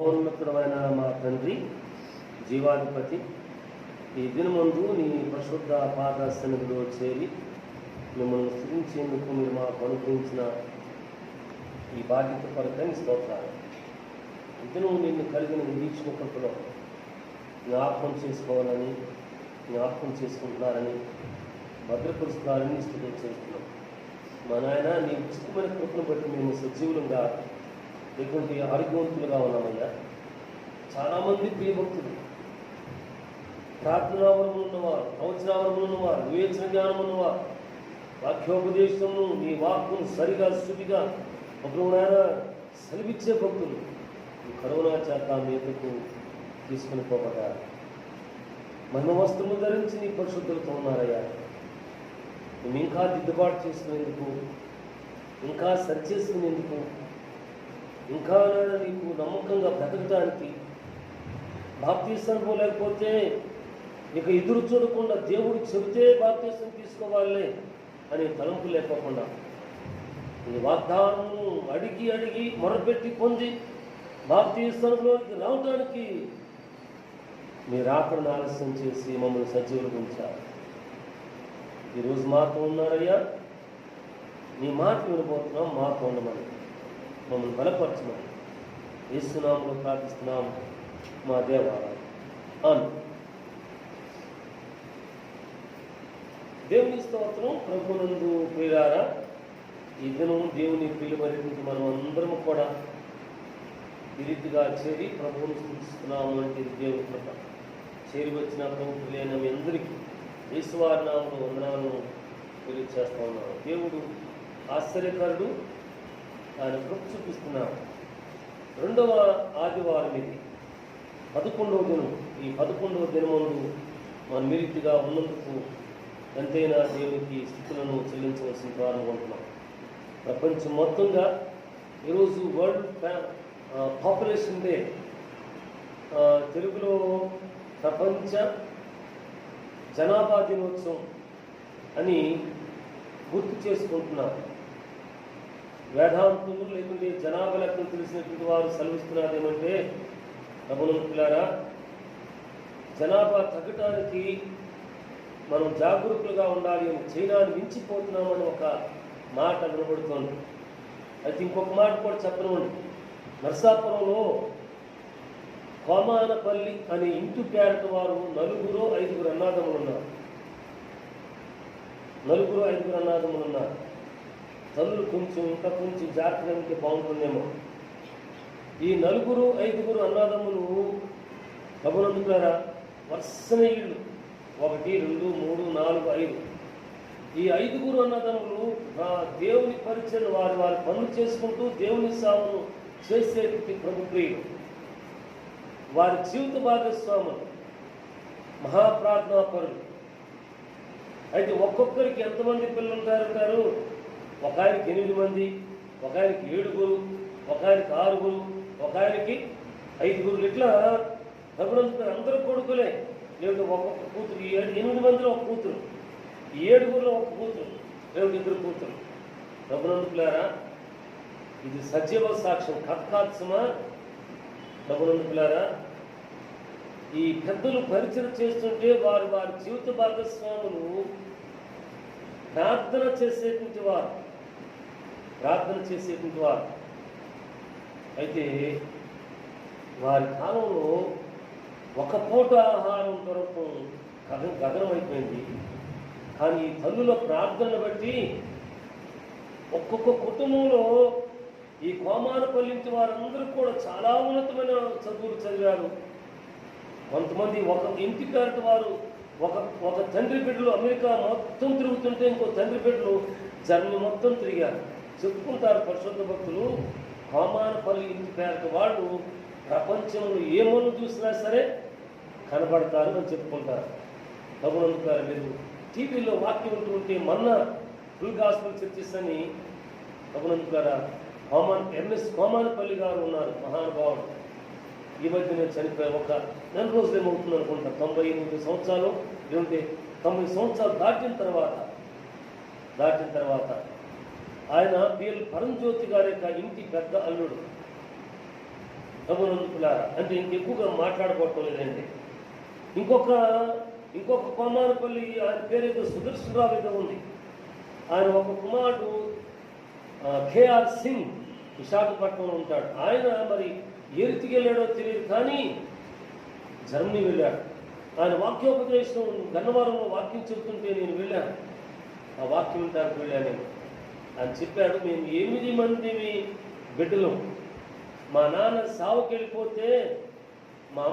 ఉన్నతుడమైన మా తండ్రి, జీవాధిపతి, ఈ దినమందు నీ పరిశుద్ధ పాద సన్నిధిలో చేరి మిమ్మల్ని స్తుతించేందుకు మీరు మాకు అనుగ్రహించిన ఈ బాధ్యత కొరకని స్తోత్రాలు. ఇతను నిన్ను కలిగిన నిరీక్షణ కృపలో జ్ఞాపకం చేసుకోవాలని, జ్ఞాపకం చేసుకుంటున్నారని, భద్రపరుస్తున్నారని స్తుతి చేస్తున్నాం. మా నాయన, నీ ఉచితమైన కృపను బట్టి మేము సజీవులంగా ఎటువంటి ఆరోగ్యవంతులుగా ఉన్నామయ్యా. చాలామంది ప్రియభక్తులు, ప్రార్థనావరం ఉన్నవారు, ప్రవచనావరం ఉన్నవారు, వివేచన జ్ఞానం ఉన్నవారు, వాక్యోపదేశము నీ వాక్కును సరిగా సుడిగా ఒకనాయన సెలవిచ్చే భక్తులు ఈ కరోనా చేత మీదకు తీసుకుని పోబడ్డారు. మహిమ వస్త్రము ధరించి నీ పరిశుద్ధులతో ఉన్నారయ్యా. మేము ఇంకా దిద్దుబాటు చేసుకునేందుకు, ఇంకా సరిచేసుకునేందుకు, ఇంకా నీకు నమ్మకంగా బ్రతకడానికి, బాప్తీసం లేకపోతే ఇక ఎదురు చూడకుండా దేవుడు చెబితే బాప్తీసం తీసుకోవాలే అనే తలంపు లేకోకుండా ఈ వాగ్దానము అడిగి అడిగి మొరపెట్టి పొంది బాప్తీసంలోకి రావడానికి మీరు ఆకలిని ఆలస్యం చేసి మమ్మల్ని సజీవులు ఉంచారు. ఈరోజు మాతో ఉన్నారయ్యా. నీ మాట వినబోతున్నాం, మాతో ఉండమని, మమ్మల్ని బలపరచమని యేసునామములో ప్రార్థిస్తున్నాం మా దేవా, ఆమేన్. దేవుని స్తోత్రం. ప్రభునందు ప్రియులారా, ఈ దినం దేవుని పిలువరికి మనం అందరం కూడా ఈ రీతిగా చేరి ప్రభువుని స్తుతిస్తున్నాము అంటే దేవుని కృప. చేరి వచ్చిన ప్రభు ప్రియులైన మీ అందరికీ యేసువారి నామములో వందనాలను తెలియజేస్తా ఉన్నాను. దేవుడు ఆశ్చర్యకరుడు, ఆయన కృప చూపిస్తున్నాడు. 2వ ఆదివారం ఇది, 11వ దినం. ఈ 11వ దినమందు మనం మీరీతిగా ఉన్నందుకు ఎంతైనా దేవునికి స్థితులను చెల్లించవలసిన ద్వారా అనుకుంటున్నాం. ప్రపంచం మొత్తంగా ఈరోజు వరల్డ్ పాపులేషన్ డే, తెలుగులో ప్రపంచ జనాభా దినోత్సవం అని గుర్తు చేసుకుంటున్నారు. వేదాంతులు లేకుంటే జనాభా లెక్కలు తెలిసినటువంటి వారు సెలవిస్తున్నారు ఏమంటే, ప్రభునంతులారా, జనాభా తగ్గటానికి మనం జాగరూకులుగా ఉండాలి అని, చైనాను మించిపోతున్నామని ఒక మాట వినబడుతోంది. అయితే ఇంకొక మాట కూడా చెప్పనివ్వండి. నరసాపురంలో కోమానపల్లి అనే ఇంటి పేరట వారు 4-5 అన్నాదములు ఉన్నారు. 4-5 అన్నాదములు ఉన్నారు. తల్లులు ఇంకా కొంచెం జాగ్రత్తగా ఉంటే బాగుంటుందేమో. ఈ 4-5 అన్నాదములు ప్రభునందులారా వరుసన ఇళ్ళు 1, 2, 3, 4, 5. ఈ 5 అన్నదమ్ములు దేవుని పరిచయం వారి పనులు చేసుకుంటూ దేవుని సామును చేసేటువంటి ప్రభు ప్రియులు, వారి జీవిత భాగస్వాములు, మహాప్రార్థనాపరులు. అయితే ఒక్కొక్కరికి ఎంతమంది పిల్లలు ఉంటారంటారు? ఒక ఆయనకి 8 మంది, ఒక ఆయనకి 7, ఒక ఆయనకి 6, ఒక ఆయనకి 5. ఇట్లా ప్రభునందుకు అందరూ కొడుకులే, లేదంటే ఒక్కొక్క కూతురు. 8 మందిలో ఒక కూతురు, 7 ఒక కూతురు, లేదంటే 2 కూతురు. ప్రభునందుకులారా, ఇది సజీవ సాక్ష్యం, కథాత్సమ. ప్రభునందుకులారా, ఈ పెద్దలు పరిచయం చేస్తుంటే వారి జీవిత భాగస్వాములు ప్రార్థన చేసేటువంటి వారు. అయితే వారి కాలంలో ఒక పూట ఆహారం కొరకు గగనమైపోయింది. కానీ ఈ తల్లుల ప్రార్థనను బట్టి ఒక్కొక్క కుటుంబంలో ఈ కోమానపల్లింటి వారందరూ కూడా చాలా ఉన్నతమైన చదువులు చదివారు. కొంతమంది ఒక ఇంటి పేరట వారు ఒక తండ్రి బిడ్డలు అమెరికా మొత్తం తిరుగుతుంటే ఇంకో తండ్రి బిడ్డలు జర్మనీ మొత్తం తిరిగారు. చెప్పుకుంటారు పరిశుద్ధ భక్తులు, కోమానపల్లి ఇంటి పేరట వాళ్ళు ప్రపంచంలో ఏ మూలను చూసినా సరే కనబడతారు అని చెప్పుకుంటారు. ప్రభునందుకారు, మీరు టీవీలో వాక్యం ఉంటుంటే మొన్న ఫుల్ గాస్పెల్ చర్చెస్ అని ప్రభునందుకారా MS కోమానపల్లి గారు ఉన్నారు, మహానుభావుడు. ఈ మధ్యనే చనిపోయి ఒక 4 రోజులు ఏమవుతుంది అనుకుంటా, 98 సంవత్సరాలు, లేదంటే 90 సంవత్సరాలు దాటిన తర్వాత ఆయన PL పరంజ్యోతి గారి యొక్క ఇంటి పెద్ద అల్లుడు. ప్రభునందుకులారా, అంటే ఇంకెక్కువగా మాట్లాడుకోవటం లేదండి. ఇంకొక కొమ్మానపల్లి, ఆయన పేరేదో సుదర్శనరావు ఏదో ఉంది. ఆయన ఒక కుమారుడు కేఆర్ సింగ్ విశాఖపట్నంలో ఉంటాడు. ఆయన మరి ఏ రీతికి వెళ్ళాడో తెలియదు, కానీ జర్మనీ వెళ్ళాడు. ఆయన వాక్యోపదేశం గన్నవరంలో వాక్యం చెబుతుంటే నేను వెళ్ళాను, ఆ వాక్యం వింటానికి వెళ్ళాను నేను. ఆయన చెప్పాడు, మేము 8 మంది బిడ్డలు. మా నాన్న సావుకి వెళ్ళిపోతే మా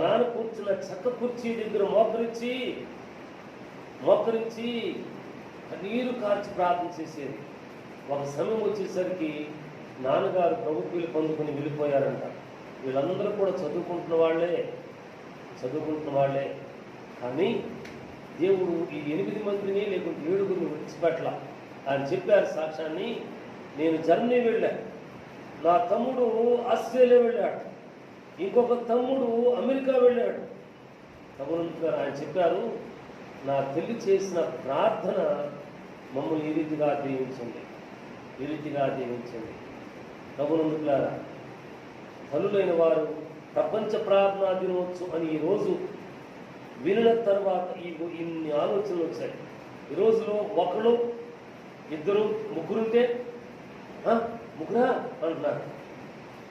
నాన్న కూర్చున్న చెక్క కుర్చీ దగ్గర మోకరించి నీరు కార్చి ప్రార్థన చేసేది. ఒక సమయం వచ్చేసరికి నాన్నగారు ప్రభుత్వాలు పొందుకుని వెళ్ళిపోయారంట. వీళ్ళందరూ కూడా చదువుకుంటున్న వాళ్ళే, కానీ దేవుడు ఈ 8 మందిని లేకుంటే 7గురిని విడిచిపెట్ల. ఆయన చెప్పారు సాక్ష్యాన్ని, నేను జర్మనీ వెళ్ళాను, నా తమ్ముడు ఆస్ట్రేలియా వెళ్ళాడు, ఇంకొక తమ్ముడు అమెరికా వెళ్ళాడు. తమ్ముడు ఆయన చెప్పారు, నా తల్లి చేసిన ప్రార్థన మమ్మల్ని ఈ రీతిగా దీవించండి. ప్రభునందుకులారా, తల్లులైన వారు ప్రపంచ ప్రార్థనా దినోత్సవం అని ఈరోజు వినిన తర్వాత ఇన్ని ఆలోచనలు వచ్చాయి. ఈ రోజులో ఒకరు, 2, 3 ఉంటే ముగ్గురా అంటున్నారు.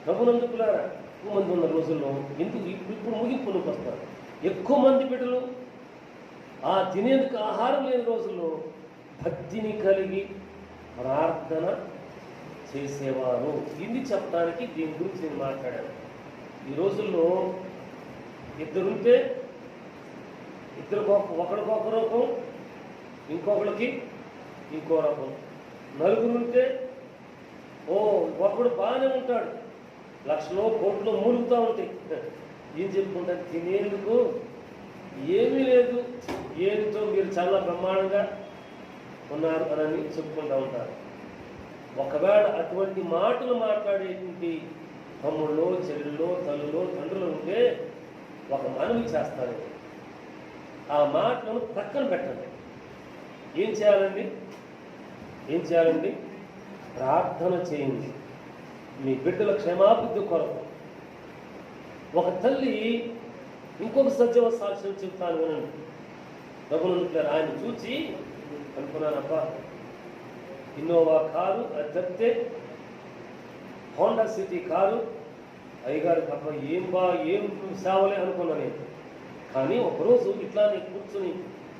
ప్రభునందుకులారా, ఎక్కువ మంది ఉన్న రోజుల్లో ఎందుకు ఇప్పుడు ముగింపులోకి వస్తారు. ఎక్కువ మంది బిడ్డలు ఆ తినేందుకు ఆహారం లేని రోజుల్లో భక్తిని కలిగి ప్రార్థన చేసేవారు. ఇది చెప్పడానికి దీని గురించి నేను మాట్లాడాను. ఈ రోజుల్లో 2 ఉంటే ఒకరికొక రకం, ఇంకొకరికి ఇంకో రకం. 4 ఉంటే ఒకడు బాగానే ఉంటాడు, లక్షలో కోట్లో మూలుగుతూ ఉంటాయి. ఏం చెప్పుకుంటారు, తినేందుకు ఏమీ లేదు, ఏంటో మీరు చాలా బ్రహ్మాండంగా ఉన్నారు అని చెప్పుకుంటూ ఉంటారు. ఒకవేళ అటువంటి మాటలు మాట్లాడేటువంటి తమ్ముళ్ళు, చెల్లెళ్ళు, తల్లులు, తండ్రులు ఉంటే ఒక మనవి చేస్తారు, ఆ మాటలను ప్రక్కన పెట్టండి. ఏం చేయాలండి? ప్రార్థన చేయండి మీ బిడ్డల క్షేమాభివృద్ధి కొరకు. ఒక తల్లి ఇంకొక సజీవ సాక్ష్యం చెప్తాను వినండి. ప్రభునందుకులారా, ఆయన చూచి అనుకున్నానప్ప, ఇన్నోవా కారు అది తప్పితే హోండా సిటీ కారు, అయ్యగారు తప్ప ఏం సేవలే అనుకున్నా నేను. కానీ ఒకరోజు ఇట్లానే కూర్చుని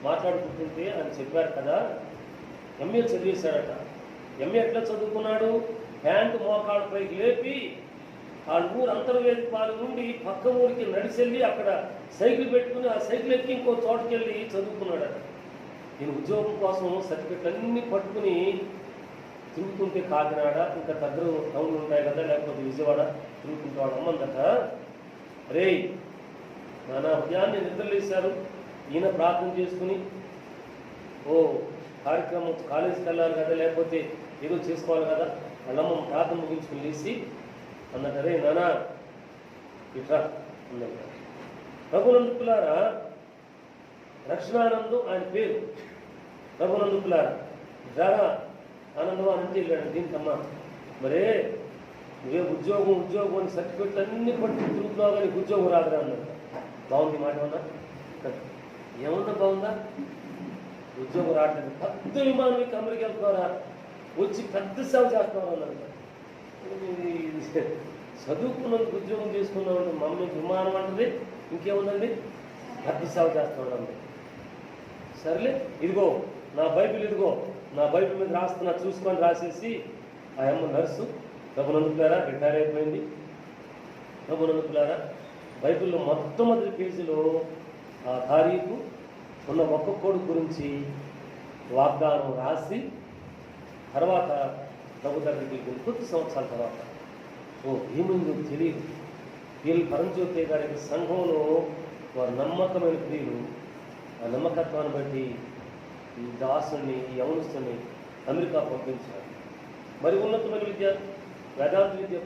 మాట్లాడుకుంటుంటే ఆయన చెప్పారు కదా, ఎంఏ చదివేశాడట. ఎంఏ ఎట్లా చదువుకున్నాడు? ప్యాంటు మోకాళ్ళ పైకి లేపి ఆ ఊరు అంతర్వేది పాలు నుండి పక్క ఊరికి నడిచెళ్ళి అక్కడ సైకిల్ పెట్టుకుని ఆ సైకిల్ ఎక్కి ఇంకో చోటుకెళ్ళి చదువుకున్నాడట. నేను ఉద్యోగం కోసం సర్టిఫికెట్లు అన్నీ పట్టుకుని తిరుగుతుంటే కాకినాడ, ఇంకా దగ్గర టౌన్లు ఉంటాయి కదా, లేకపోతే విజయవాడ తిరుగుతుంటే వాడు అమ్మందట, రే నాన్న ఉదయాన్నే నిద్రలేశారు, ఈయన ప్రార్థన చేసుకుని కార్యక్రమం కాలేజీకి వెళ్ళాలి కదా, లేకపోతే ఏదో చేసుకోవాలి కదా, వాళ్ళమ్మ ప్రార్థన ముగించుకుని లేచి అన్నట, రే నానా ఇట్రా అన్నట. ప్రభునందుకులారా, రక్షణానందం ఆయన పేరు. ప్రభునందుకులారా, రారా ఆనందం అనంటే వెళ్ళాడు. దీనికమ్మా మరే నువ్వే ఉద్యోగం అని సర్టిఫికెట్లు అన్ని పట్టి తిరుగుతున్నావు కానీ ఉద్యోగం రాదురా అన్నాడు. బాగుంది మాట ఏమన్నా బాగుందా? ఉద్యోగం రావట్లేదు, పెద్ద విమానం అమెరికా వెళ్తున్నారా, వచ్చి పెద్ద సేవ చేస్తున్నారు అన్నారు. చదువుకున్నందుకు ఉద్యోగం చేసుకున్నామంటే మమ్మల్ని విమానం అంటుంది, ఇంకేముందండి పెద్ద సేవ చేస్తున్నాడు. సరేలే, ఇదిగో నా బైబిల్ మీద రాస్తున్నా చూసుకొని రాసేసి ఆ అమ్మ నర్సు. ప్రభునందుకులారా, రిటైర్ అయిపోయింది. ప్రభునందుకులారా, బైబిల్లో మొట్టమొదటి పేజీలో ఆ తారీఖు ఉన్న ఒక్కొక్కడు గురించి వాగ్దానం రాసి తర్వాత ప్రభు దగ్గరికి వెళ్ళి కొద్ది సంవత్సరాల తర్వాత ఏమైందో తెలియదు. వీళ్ళు పరంజ్యోతి గారి సంఘంలో వారు నమ్మకమైన ప్రియులు. ఆ నమ్మకత్వాన్ని బట్టి ఈ దాసుని, ఈ యవనస్తుని అమెరికా పంపించాడు. మరి ఉన్నతమైన విద్య, వేదాంత విద్య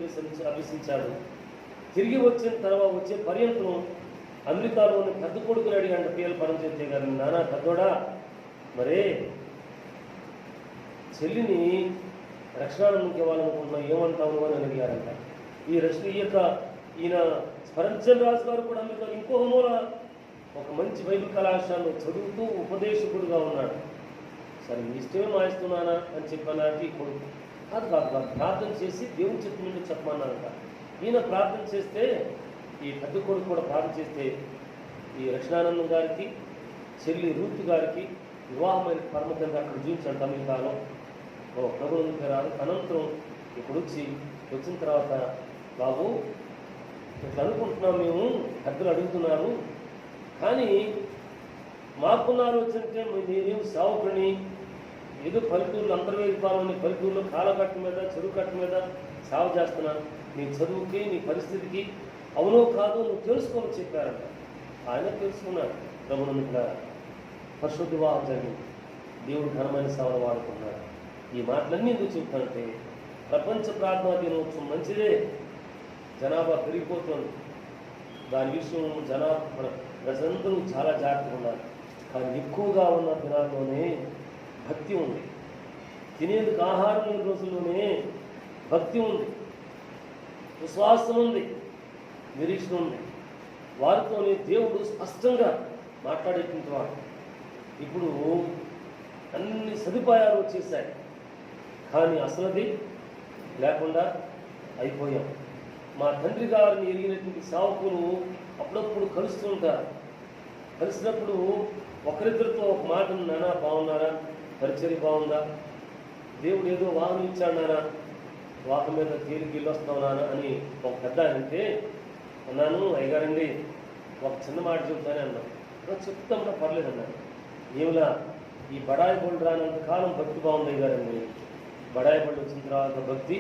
అభ్యసించాడు. తిరిగి వచ్చిన తర్వాత వచ్చే పర్యంతం అమెరికాలోని పెద్ద కొడుకుని అడిగాడు పిఎల్ పరంజ్యోతి గారిని, నానా పెద్దోడా మరే చెల్లిని రక్షణానందకి ఇవ్వాలనుకుంటున్నావు, ఏమంటావు అని అడిగారంట. ఈయన స్మరించన్ రాజు గారు కూడా అందులో ఇంకొక మూల ఒక మంచి బైబిల్ కళాశాలలో చదువుతూ ఉపదేశకుడుగా ఉన్నాడు. సరే మీ ఇష్టమే మాయిస్తున్నానా అని చెప్పానంటే ఇప్పుడు కాదు ప్రార్థన చేసి దేవుని చెప్పినట్టు చెప్పమన్నానంట. ఈయన ప్రార్థన చేస్తే, ఈ పెద్ద కొడుకు కూడా ప్రార్థన చేస్తే ఈ రక్షణానందం గారికి చెల్లి రూత్ గారికి వివాహమైన పరమ కింద అక్కడ చూపించాడు అమెరికాలో. ప్రభుత్వం రాదు. అనంతరం ఇక్కడ వచ్చిన తర్వాత, బాబు ఇట్లా అనుకుంటున్నాం మేము, పెద్దలు అడుగుతున్నారు, కానీ మాకున్నారు వచ్చింటే నేనేం సేవకుని ఏదో పల్లెటూరులో అంతర్వేదిపాలని పల్లెటూరులో కాలకట్ట మీద చెరువు కట్ట మీద సేవ చేస్తున్నాను, నీ చదువుకి నీ పరిస్థితికి అవునో కాదో నువ్వు తెలుసుకోమని చెప్పారంట. ఆయన తెలుసుకున్నాడు. ప్రభుత్వ పరిశుద్ధ వివాహం జరిగింది. దేవుడు ఘనమైన సేవలు వాడుకున్నాడు. ఈ మాటలన్నీ ఎందుకు చెప్తానంటే, ప్రపంచ ప్రార్థనా దినోత్సవం మంచిదే, జనాభా పెరిగిపోతుంది, దాని విషయం ప్రజలందరూ చాలా జాగ్రత్తగా ఉన్నారు. కానీ ఎక్కువగా ఉన్న దినాల్లోనే భక్తి ఉంది. తినేందుకు ఆహారం లేని రోజుల్లోనే భక్తి ఉంది, విశ్వాసం ఉంది, నిరీక్షణ ఉంది. వారితోనే దేవుడు స్పష్టంగా మాట్లాడేటువంటి వాడు. ఇప్పుడు అన్ని సదుపాయాలు వచ్చేసాయి, కానీ అసలుది లేకుండా అయిపోయాం. మా తండ్రి గారిని ఎరిగినటువంటి సేవకులు అప్పుడప్పుడు కలుస్తూ ఉంటారు. కలిసినప్పుడు ఒకరిద్దరితో ఒక మాట, నానా బాగున్నారా, పరిచర్య బాగుందా, దేవుడు ఏదో వాహనం ఇచ్చాడు నానా, వాహనం మీద తేలికి వెళ్ళొస్తున్నావు నాన్న అని ఒక పెద్ద అంటే అన్నాను, అయ్యగారండి ఒక చిన్న మాట చెబుతానే అన్నాను. చెప్తామన్నా పర్లేదు అన్నాను. ఏమిలా ఈ బడాయి బళ్ళు రానంత కాలం భక్తి బాగుంది అయ్యగారండి, బడాయి బళ్ళు వచ్చిన తర్వాత భక్తి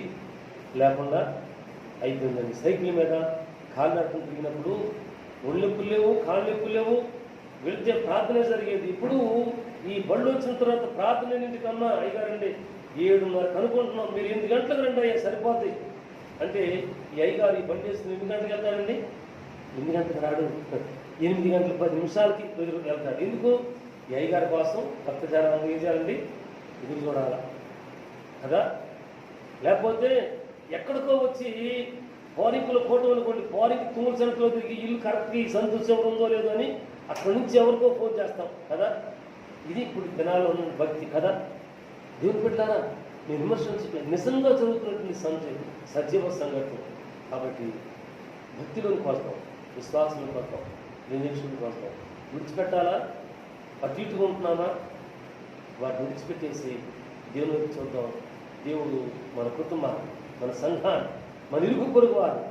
లేకుండా అయిపోయిందండి. సైకిల్ మీద కాళ్ళు నడుపుని తిరిగినప్పుడు ఒళ్ళెప్పులు లేవు, కాళ్ళు ఎప్పులు లేవు, వెళితే ప్రార్థన జరిగేది. ఇప్పుడు ఈ బళ్ళు వచ్చిన తర్వాత ప్రార్థన ఎన్నింటికన్నా అయ్యగారండి 7:30 అనుకుంటున్నాం, మీరు 8 గంటలకు రండి అయ్యా సరిపోద్ది అంటే, ఈ అయ్యగారు ఈ బండి వేసుకుని 8 గంటలకు వెళ్తాడండి. 8 గంటలకు రాడు, 8 గంటల 10 నిమిషాలకి వెళ్తాడు. ఎందుకు? ఈ అయ్యగారి కోసం భక్త జనాలు ఏం చేయాలండి, ఎదురు చూడాలా కదా. లేకపోతే ఎక్కడికో వచ్చి పోరికుల ఫోటో అనుకోండి, పోరికి తుమ్ముల సెంటర్లో తిరిగి ఇల్లు కరెక్ట్గా ఈ సంతోషం ఎవరు ఉందో లేదో అని అక్కడి నుంచి ఎవరికో ఫోన్ చేస్తాం కదా. ఇది ఇప్పుడు దినాల్లో ఉన్న భక్తి కదా. దేవుని పెట్టారా, నేను విమర్శించట్లేదు, నిజంగా జరుగుతున్నటువంటి సజీవ సంఘటన. కాబట్టి భక్తిలోనికి వస్తాం, విశ్వాసంలోకి వస్తాం, నిరీక్షణకి వస్తాం. విడిచిపెట్టాలా, అటు ఇటుగా ఉంటున్నామా, వాటిని విడిచిపెట్టేసి దేవుని చూద్దాం. దేవుడు మన కుటుంబాన్ని, మన సంఘాన్ని, మన ఇరుగు పొరుగు వారు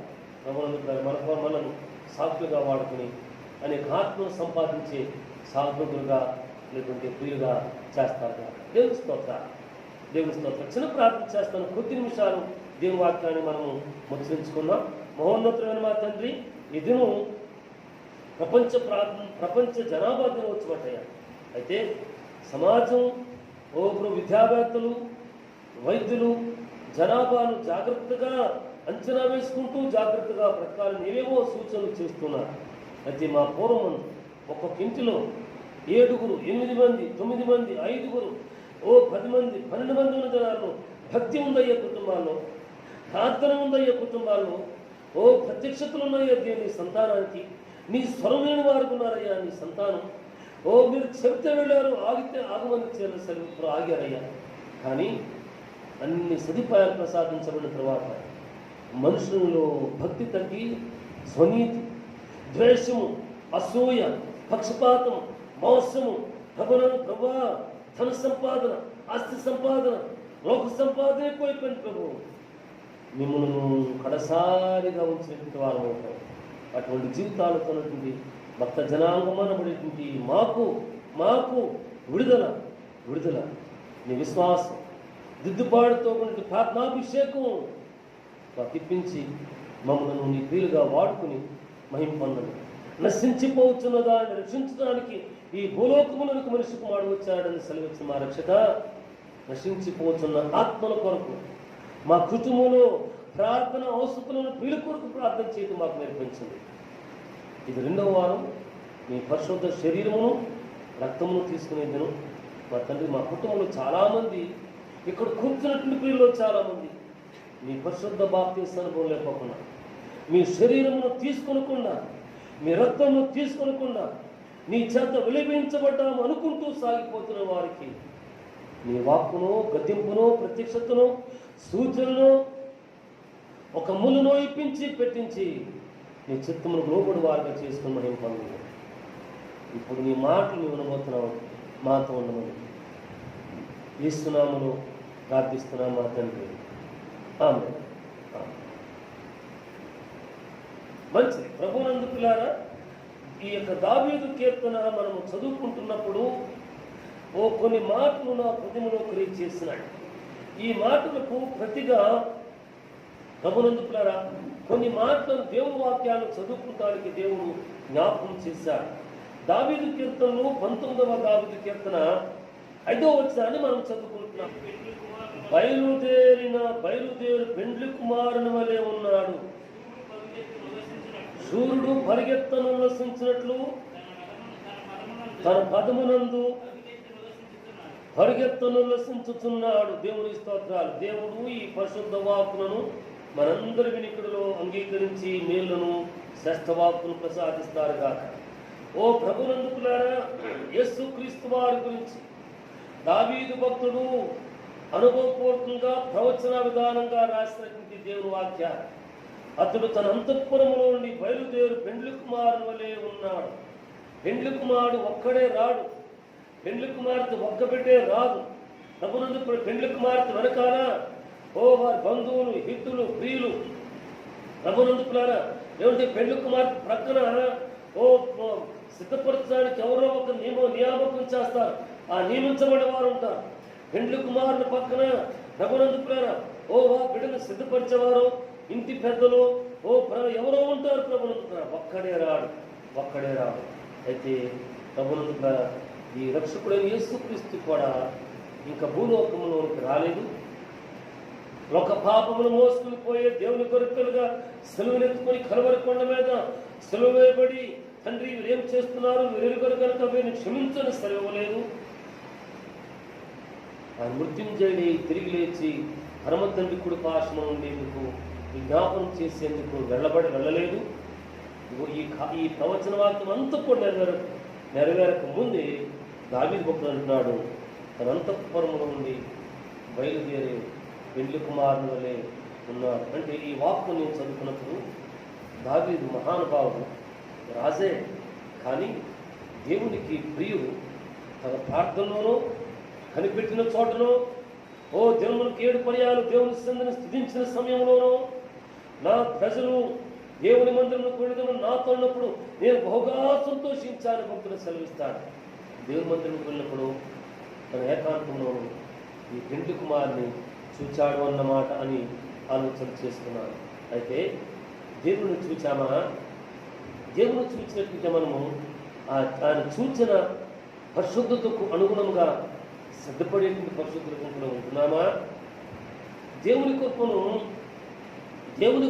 మనను సాక్షులుగా వాడుకుని అనేక ఆత్మను సంపాదించే సాధకులుగా లేకుంటే ప్రియులుగా చేస్తారు. దేవుని స్తోత్రం. చిన్న ప్రార్థన చేస్తాను, కొద్ది నిమిషాలు దేవుని వాక్యాన్ని మనము ముచ్చరించుకుందాం. మహోన్నతమైన మా తండ్రి, ఈ దినం ప్రపంచ జనాభా దినోత్సవమయ్యా. అయితే సమాజం విద్యావేత్తలు, వైద్యులు జనాభాను జాగ్రత్తగా అంచనా వేసుకుంటూ జాగ్రత్తగా బ్రతకాలని ఏవేవో సూచనలు చేస్తున్నారు. అయితే మా పూర్వం ఒక్కొక్క ఇంటిలో 7, 8 మంది, 9 మంది, 5, 10 మంది, 12 మంది ఉన్న జనాల్లో భక్తి ఉందయ్యే కుటుంబాల్లో, ప్రార్థన ఉందయ్యే కుటుంబాల్లో, ప్రత్యక్షతలు ఉన్నాయో నీ సంతానానికి, నీ స్వరం లేని వారు ఉన్నారయ్యా నీ సంతానం. మీరు చెబితే వెళ్ళారు, ఆగితే ఆగమని సెలవు ఆగారయ్యా. కానీ అన్ని సదుపాయాలు ప్రసాదించబడిన తర్వాత మనుషులలో భక్తి తగ్గి స్వనీతి, ద్వేషము, అసూయ, పక్షపాతం, మోసము, ధన సంపాదన, ఆస్తి సంపాదన, లోక సంపాదన ఎక్కువైపోయింది. ప్రభు మిమ్మల్ని కడసారిగా ఉంచినటువంటి వారు అవుతారు. అటువంటి జీవితాలతో భక్త జనాంగం అనబడేటువంటి మాకు విడుదల నీ విశ్వాసం దిద్దుబాటుతో ఉన్న ప్రార్థనాభిషేకం మాకు ఇప్పించి మమ్మల్ని నీ ప్రియులుగా వాడుకుని మహిమ పొందండి. నశించిపోతున్న దాన్ని రక్షించడానికి ఈ భూలోకములకు మనిషి కుమారుడు వచ్చాడని సెలవిచ్చిన మా రక్షక, నశించిపోతున్న ఆత్మల కొరకు మా కుటుంబంలో ప్రార్థన అవసరములను ప్రియుల కొరకు ప్రార్థన చేయడం మాకు నేర్పించింది. ఇది 2వ వారం మీ పరిశుద్ధ శరీరమును రక్తమును తీసుకునే దినం. మా తండ్రి, మా కుటుంబంలో చాలామంది, ఇక్కడ కూర్చున్నటువంటి ప్రియుల్లో చాలామంది మీ పరిశుద్ధ బాప్తిస్మ అనుభవం లేకోకుండా, మీ శరీరమును తీసుకొనకుండా, మీ రక్తమును తీసుకొనకుండా, నీ చేత వెలిగించబడ్డాము అనుకుంటూ సాగిపోతున్న వారికి నీ వాక్కును, గద్దింపును, ప్రత్యక్షతను, సూచనను, ఒక ములును ఇప్పించి పెట్టించి నీ చిత్తమును లోబడి వారుగా చేసుకుని మహిమ పొందుము. ఇప్పుడు నీ మాటలు నువ్వు వినబోతున్నావు, మాతో ఉండమని యేసునామములో ప్రార్థిస్తున్నాం మా తండ్రి, ఆమేన్. మంచిది. ప్రభువునందు పిల్లారా, ఈ యొక్క దావీదు కీర్తన మనము చదువుకుంటున్నప్పుడు కొన్ని మాటలు నా హృదయంలో క్రియేట్ చేసినాడు. ఈ మాటలకు ప్రతిగా ప్రభువునందు పిల్లారా కొన్ని మాటలను దేవుని వాక్యాలను చదువుకుంటానికి దేవుడు జ్ఞాపకం చేశాడు. దావీదు కీర్తనలు 19వ దావీదు కీర్తన 5వ వచనాన్ని మనం చదువుకుంటున్నాం. బయలుదేరు పెండ్లి కుమారుని వలె ఉన్నాడు, సూర్యుడు పరిగెత్తనుల్లసించినట్లు తన పదమునందు పరిగెత్తనుల్లసించుతున్నాడు. దేవుని స్తోత్రాలు. దేవుడు ఈ పరిశుద్ధ వాక్కులను మనందరి వినికిడిలో అంగీకరించి మేలును శ్రేష్ఠ వాక్కును ప్రసాదిస్తారు గాక. ఓ ప్రభునందుకులారా, యేసుక్రీస్తు వారి గురించి దావీదు భక్తుడు అనుభవపూర్వకంగా ప్రవచన విధానంగా రాసినటువంటి దేవుని వాక్య, అతడు తన అంతఃపురములో నుండి బయలుదేరు పెండ్లి కుమారుని వలె ఉన్నాడు. పెండ్లి కుమారుడు ఒక్కడే రాడు, పెండ్లి కుమార్తె ఒక్కబిడ్డే రాదు. ప్రభునందు పెండ్లి కుమార్తె వెనకాల వారి బంధువులు, హితులు, ప్రియులు ప్రభునందుకులారా ఏమంటే పెండ్లి కుమార్తె ప్రక్కన సిద్ధపరచడానికి ఎవరో ఒక నియామకం చేస్తారు. ఆ నియమించబడే వారు ఉంటారు. పెండ్లి కుమారుని పక్కన ప్రభునందుకులారా ఆ బిడ్డను సిద్ధపరిచేవారు, ఇంటి పెద్దలు ఎవరో ఉంటారు. ప్రభునందుకులారా ఒక్కడే రాడు. అయితే ప్రభునందుకులారా ఈ రక్షకుడైన యేసుక్రీస్తు కూడా ఇంకా భూలోకంలోనికి రాలేదు. ఒక పాపమును మోసుకుని పోయే దేవుని కొరకలుగా సెలవునెత్తుకొని కలవరి కొండ మీద సెలవు వేయబడి, తండ్రి వీరు ఏం చేస్తున్నారు, వీరెరుగరు కనుక వీరిని క్షమించని సెలవులేదు. ఆయన మృత్యుంజయుడి తిరిగి లేచి పరమ తండ్రి కుడి పార్శ్వమున ఉండేందుకు విజ్ఞాపనం చేసేందుకు వెళ్ళలేదు. ఈ ప్రవచన వాక్యం అంతా కూడా నెరవేరక ముందే దావీదు భక్తుడు అంటున్నాడు, తన అంతఃపురములో నుండి బయలుదేరే పెండ్లి కుమారుని వలె ఉన్నాడు. అంటే ఈ వాక్కు నేను చదువుకున్నప్పుడు దావీదు మహానుభావుడు, రాజే, కానీ దేవునికి ప్రియుడు. తన ప్రార్థనలోనూ కనిపెట్టిన చోటనో దినములకు 7 పర్యాలు దేవుని సంధిని స్తుతించిన సమయంలోనూ నా ప్రజలు దేవుని మందిరంలో కూడదని నాతో ఉన్నప్పుడు నేను బహుగా సంతోషించాను భక్తులు సెలవిస్తాడు. దేవుని మందిరంకి వెళ్ళినప్పుడు తన ఏకాంతంలోనూ ఈ పెండ్లి కుమారుని చూచాడు అన్నమాట అని ఆలోచన చేసుకున్నాను. అయితే దేవుని చూచామా? దేవుని చూచినట్లయితే మనము ఆయన సూచన పరిశుద్ధతకు అనుగుణంగా సిద్ధపడేటువంటి పరిశుద్ధుల గుంపులో ఉంటున్నామా? దేవుని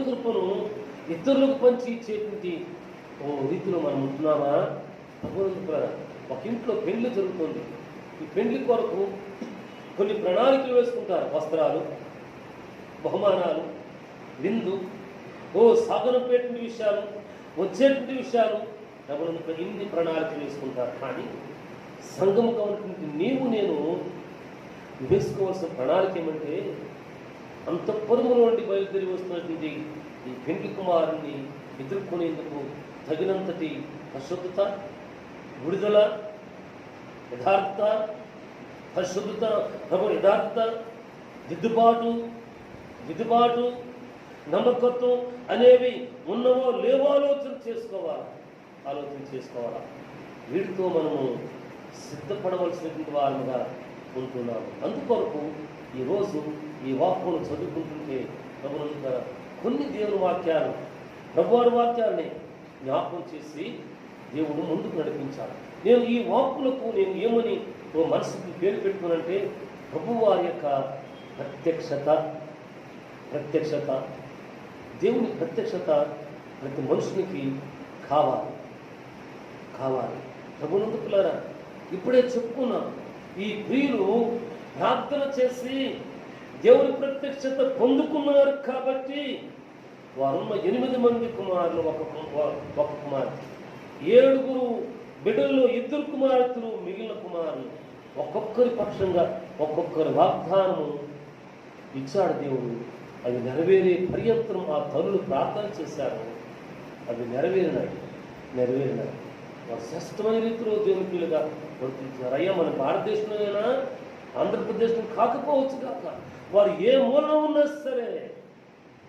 కృపను ఇతరులకు పంచి ఇచ్చేటువంటి రీతిలో మనం ఉంటున్నామా? ఒక ఇంట్లో పెళ్లి జరుగుతుంది. ఈ పెళ్లి కొరకు కొన్ని ప్రణాళికలు వేసుకుంటారు. వస్త్రాలు, బహుమానాలు, విందు, సాగనపేటువంటి విషయాలు, వచ్చేటువంటి విషయాలు, ఇన్ని ప్రణాళికలు వేసుకుంటారు. కానీ సంఘముగా ఉన్నటువంటి నీవు నేను వేసుకోవాల్సిన ప్రణాళిక ఏమంటే, అంతఃపురములో నుండి బయలుదేరి వస్తున్నటువంటి ఈ పెండ్లి కుమారుని ఎదుర్కొనేందుకు తగినంతటి పరిశుద్ధత, విడుదల, యథార్థత, పరిశుద్ధత, యథార్థత, దిద్దుబాటు, నమ్మకత్వం అనేవి ఉన్నవో లేవో ఆలోచన చేసుకోవాలా. వీటితో మనము సిద్ధపడవలసినటువంటి వారముగా ఉంటున్నాము. అందుకొరకు ఈరోజు ఈ వాక్కును చదువుకుంటుంటే ప్రభువునందు కొన్ని దేవుని వాక్యాలు, ప్రభువారి వాక్యాన్ని జ్ఞాపకం చేసి దేవుడు ముందుకు నడిపించాలి. నేను ఈ వాక్కులకు నేను ఏమని మనసుకి పేరు పెట్టుకునంటే, ప్రభువారి యొక్క ప్రత్యక్షత, దేవుని ప్రత్యక్షత ప్రతి మనుషునికి కావాలి. ప్రభువునందు ఇప్పుడే చెప్పుకున్నాం, ఈ ప్రియులు ప్రార్థన చేసి దేవుని ప్రత్యక్షత పొందుకున్నారు కాబట్టి వారున్న 8 మంది కుమారులు ఒక కుమార్తె, 7 బిడ్డల్లో 2 కుమార్తెలు, మిగిలిన కుమారులు ఒక్కొక్కరి పక్షంగా ఒక్కొక్కరి వాగ్దానము ఇచ్చాడు దేవుడు. అది నెరవేరే పర్యంతరం ఆ తల్లులు ప్రార్థన చేశారు. అది నెరవేరినాయి. వారు శ్రేష్టమైన రీతిలో దేవుని పిల్లగా వర్తించారు. అయ్యా, మన భారతదేశంలోనైనా ఆంధ్రప్రదేశ్లో కాకపోవచ్చు కాక వారు ఏ మూలన ఉన్నా సరే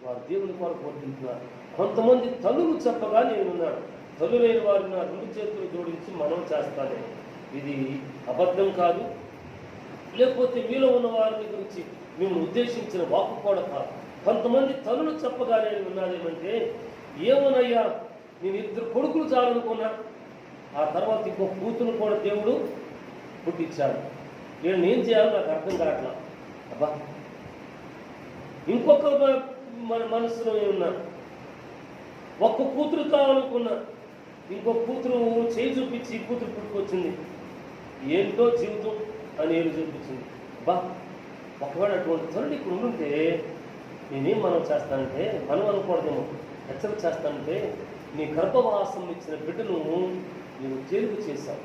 వారు దేవుని కొరకు వర్తించున్నారు. కొంతమంది తల్లులు చెప్పగా నేనున్నాను, తల్లులైన వారు నా 2 చేతులు జోడించి మనం చేస్తాను. ఇది అబద్ధం కాదు, లేకపోతే మీలో ఉన్న వారిని గురించి మేము ఉద్దేశించిన వాక్కు కూడా కాదు. కొంతమంది తల్లులు చెప్పగా నేను విన్నాదేమంటే, ఏమోనయ్యా నేను 2 కొడుకులు చాలనుకున్నా, ఆ తర్వాత ఇంకో కూతురు కూడా దేవుడు పుట్టించాడు. నేను ఏం చేయాలో నాకు అర్థం కావట్లా. అబ్బా, ఇంకొక మన మనసులో ఏమన్నా ఒక్క కూతురు కావాలనుకున్నా, ఇంకో కూతురు చేయి చూపించి కూతురు పుట్టుకొచ్చింది. ఏంటో జీవితం అని ఏడు చూపించింది. బా, ఒకవేళ అటువంటి తల్లి ఇక్కడ ఉండుంటే నేనేం మనం చేస్తానంటే, మనం అనుకోవడమేమో, హెచ్చరిక చేస్తానంటే, నీ గర్భవాసం ఇచ్చిన బిడ్డను నీవు తేలిక చేశావు,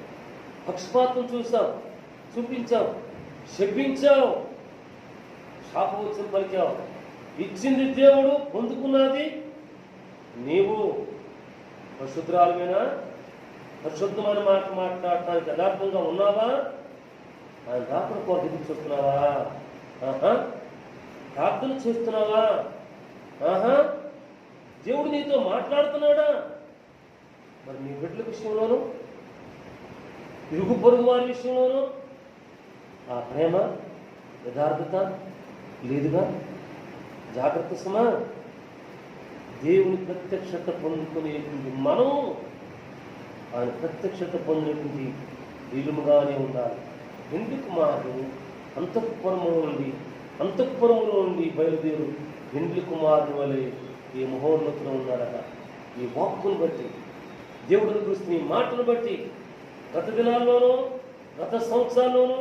పక్షపాతం చూపించావు, శపించావు, శాపవచనం పలికావు. ఇచ్చింది దేవుడు, పొందుకున్నది నీవు. పరిశుద్ధురాలువేనా? పరిశుద్ధమైన మాట మాట్లాడటానికి యథార్థంగా ఉన్నావా? ఆయన రాకడ కొరకు ఎదురు చూస్తున్నావా? ప్రార్థన చేస్తున్నావా? దేవుడు నీతో మాట్లాడుతున్నాడా? మరి నీ బిడ్డల విషయంలోనూ, ఇరుగు పొరుగు వారి విషయంలోనూ ఆ ప్రేమ, యథార్థత లేదుగా. జాగ్రత్త సుమా. దేవుని ప్రత్యక్షత పొందుకునేటువంటి మనం ఆయన ప్రత్యక్షత పొందినటువంటి ఇలుముగానే ఉండాలి. ఎందుకు మారు అంతఃపురములో నుండి బయలుదేరు పెండ్లి కుమారుని వలె ఈ మహోన్నతులు ఉన్నాడట. ఈ వాక్కును బట్టి, దేవుడిని గురించి నీ మాటను బట్టి, గత దినాల్లోనూ గత సంవత్సరాల్లోనూ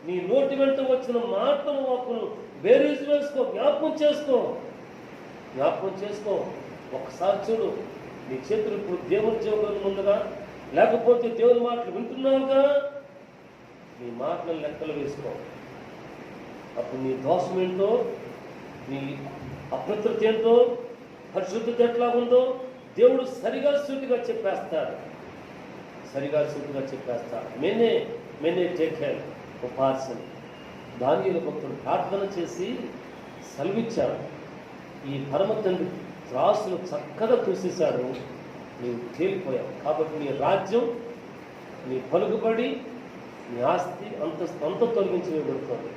నీ నోటి వెంట వచ్చిన మాటను, వాక్కును బేరీజు వేసుకో, జ్ఞాపకం చేసుకో. ఒక్కసారి చూడు, నీ చేతులు ఇప్పుడు దేవుని జీవనం ఉందగా, లేకపోతే దేవుని మాటలు వింటున్నావుగా, నీ మాటలను లెక్కలు వేసుకో. అప్పుడు నీ దోషం ఏంటో, నీ అపవిత్రత ఏంటో, పరిశుద్ధత ఎట్లా ఉందో దేవుడు సరిగా సూటిగా చెప్పేస్తాడు. మెనే టేక్ కేర్ ఆఫ్ పర్సన్. దానియేలు భక్తుడు ప్రార్థన చేసి సెలవిచ్చాడు. ఈ పరమ తండ్రి త్రాసులు చక్కగా చూసేశాడు. నీవు తేలిపోయావు. కాబట్టి నీ రాజ్యం, నీ పలుకుబడి, నీ ఆస్తి అంత తొలగించి వేయబడుతుంది.